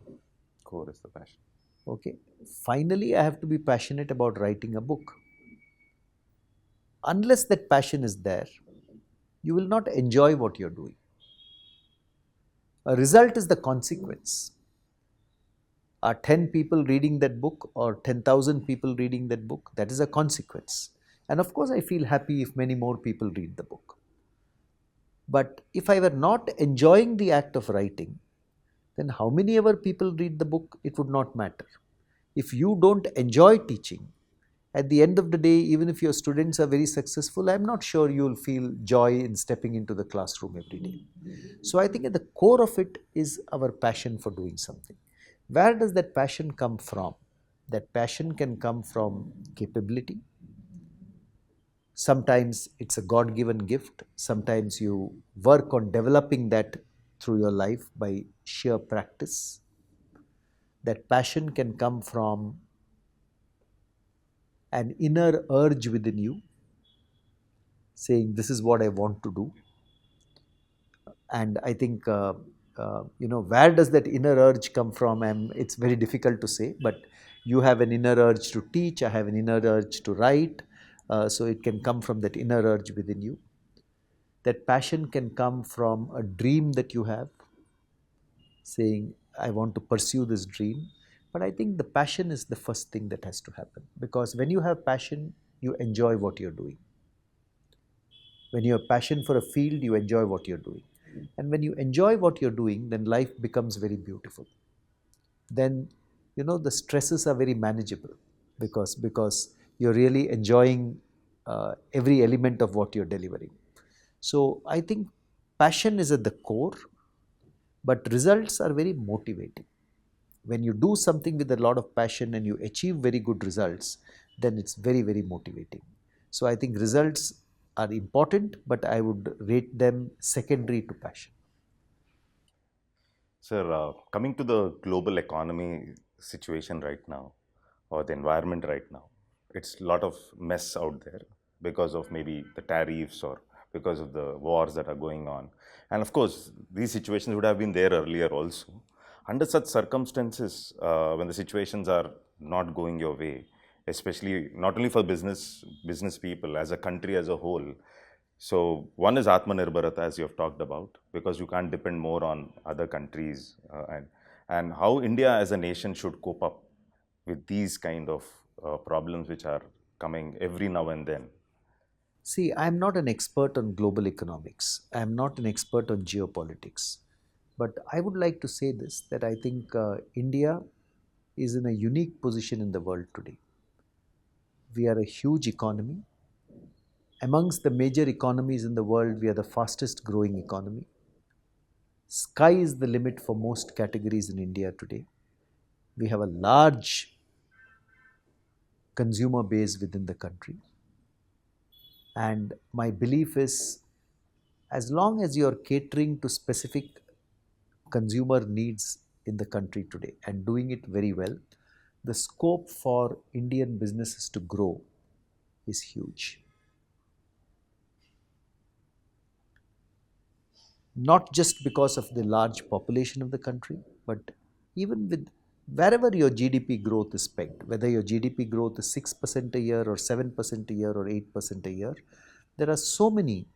Core is the passion. Okay. Finally, I have to be passionate about writing a book. Unless that passion is there, you will not enjoy what you're doing. A result is the consequence. Are 10 people reading that book or 10,000 people reading that book? That is a consequence. And of course, I feel happy if many more people read the book. But if I were not enjoying the act of writing, then how many ever people read the book, it would not matter. If you don't enjoy teaching, at the end of the day, even if your students are very successful, I'm not sure you'll feel joy in stepping into the classroom every day. So I think at the core of it is our passion for doing something. Where does that passion come from? That passion can come from capability, Sometimes it's a God given gift. Sometimes you work on developing that through your life by sheer practice. That passion can come from an inner urge within you saying, this is what I want to do. And I think, where does that inner urge come from? And it's very difficult to say, but you have an inner urge to teach, I have an inner urge to write. So it can come from that inner urge within you. That passion can come from a dream that you have, saying, I want to pursue this dream. But I think the passion is the first thing that has to happen, because when you have passion, you enjoy what you're doing. When you have passion for a field, you enjoy what you're doing. And when you enjoy what you're doing, then life becomes very beautiful. Then, the stresses are very manageable, because you're really enjoying every element of what you're delivering. So I think passion is at the core, but results are very motivating. When you do something with a lot of passion and you achieve very good results, then it's very, very motivating. So I think results are important, but I would rate them secondary to passion. Sir, coming to the global economy situation right now, or the environment right now, it's a lot of mess out there because of maybe the tariffs or because of the wars that are going on. And of course, these situations would have been there earlier also. Under such circumstances, when the situations are not going your way, especially not only for business people, as a country as a whole, so one is Atmanirbharta, as you have talked about, because you can't depend more on other countries, and how India as a nation should cope up with these kind of problems which are coming every now and then. See, I'm not an expert on global economics. I'm not an expert on geopolitics. But I would like to say this, that I think India is in a unique position in the world today. We are a huge economy. Amongst the major economies in the world, we are the fastest growing economy. Sky is the limit for most categories in India today. We have a large consumer base within the country. And my belief is, as long as you're catering to specific consumer needs in the country today and doing it very well, the scope for Indian businesses to grow is huge. Not just because of the large population of the country, but even with wherever your GDP growth is pegged, whether your GDP growth is 6% a year or 7% a year or 8% a year, there are so many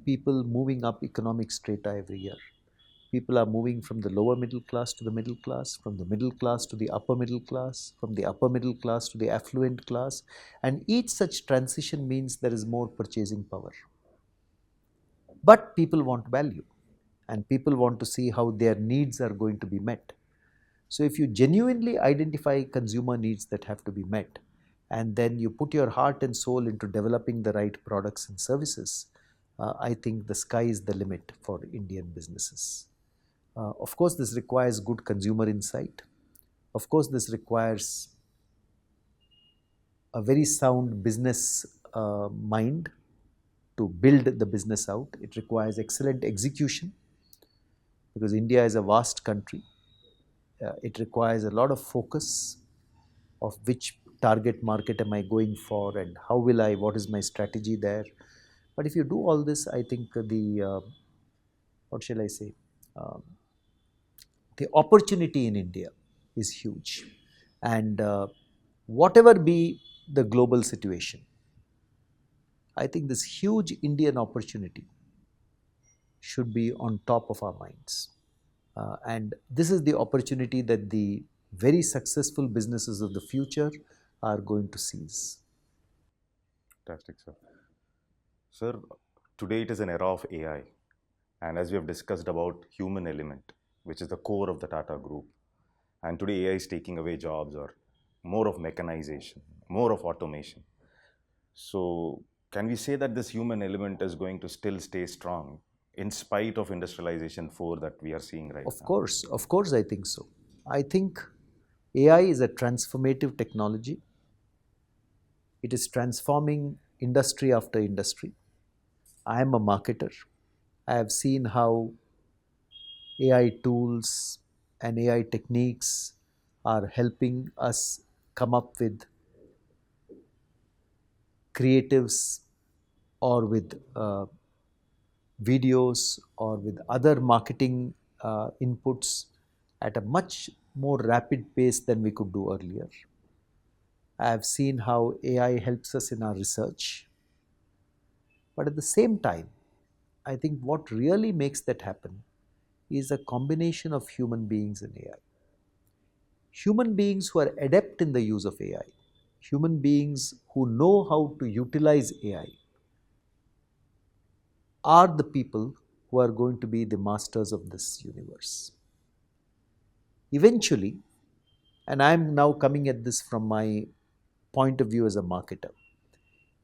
people moving up economic strata every year. People are moving from the lower middle class to the middle class, from the middle class to the upper middle class, from the upper middle class to the affluent class. And each such transition means there is more purchasing power. But people want value, and people want to see how their needs are going to be met. So if you genuinely identify consumer needs that have to be met, and then you put your heart and soul into developing the right products and services, I think the sky is the limit for Indian businesses. Of course, this requires good consumer insight. Of course, this requires a very sound business mind to build the business out. It requires excellent execution, because India is a vast country. It requires a lot of focus of which target market am I going for, and how will I, what is my strategy there. But if you do all this, I think what shall I say, um, the opportunity in India is huge. And whatever be the global situation, I think this huge Indian opportunity should be on top of our minds. And this is the opportunity that the very successful businesses of the future are going to seize. Fantastic, sir. Sir, today it is an era of AI, and as we have discussed about human element, which is the core of the Tata Group, and today AI is taking away jobs, or more of mechanization, more of automation. So, can we say that this human element is going to still stay strong in spite of industrialization 4 that we are seeing right now? Of course, I think so. I think AI is a transformative technology. It is transforming industry after industry. I am a marketer. I have seen how AI tools and AI techniques are helping us come up with creatives or with videos or with other marketing inputs at a much more rapid pace than we could do earlier. I have seen how AI helps us in our research. But at the same time, I think what really makes that happen is a combination of human beings and AI. Human beings who are adept in the use of AI, human beings who know how to utilize AI, are the people who are going to be the masters of this universe. Eventually, and I'm now coming at this from my point of view as a marketer,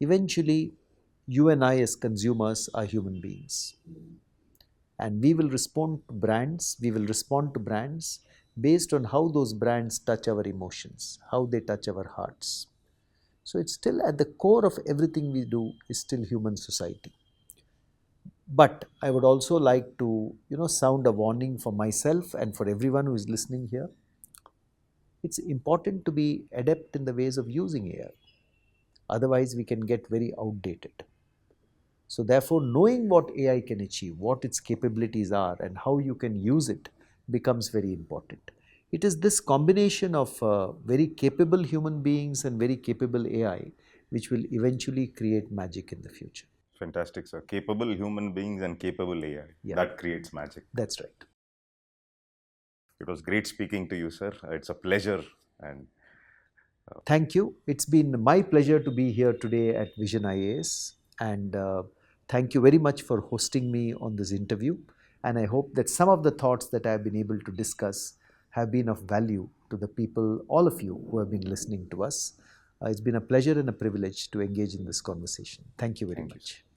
eventually, you and I, as consumers, are human beings. And we will respond to brands based on how those brands touch our emotions, how they touch our hearts. So it's still at the core of everything we do is still human society. But I would also like to, sound a warning for myself and for everyone who is listening here. It's important to be adept in the ways of using AI. Otherwise, we can get very outdated. So, therefore, knowing what AI can achieve, what its capabilities are, and how you can use it becomes very important. It is this combination of very capable human beings and very capable AI which will eventually create magic in the future. Fantastic, sir. Capable human beings and capable AI. Yeah. That creates magic. That's right. It was great speaking to you, sir. It's a pleasure. And Thank you. It's been my pleasure to be here today at VisionIAS. And thank you very much for hosting me on this interview. And I hope that some of the thoughts that I've been able to discuss have been of value to the people, all of you who have been listening to us. It's been a pleasure and a privilege to engage in this conversation. Thank you very thank you, much. sir.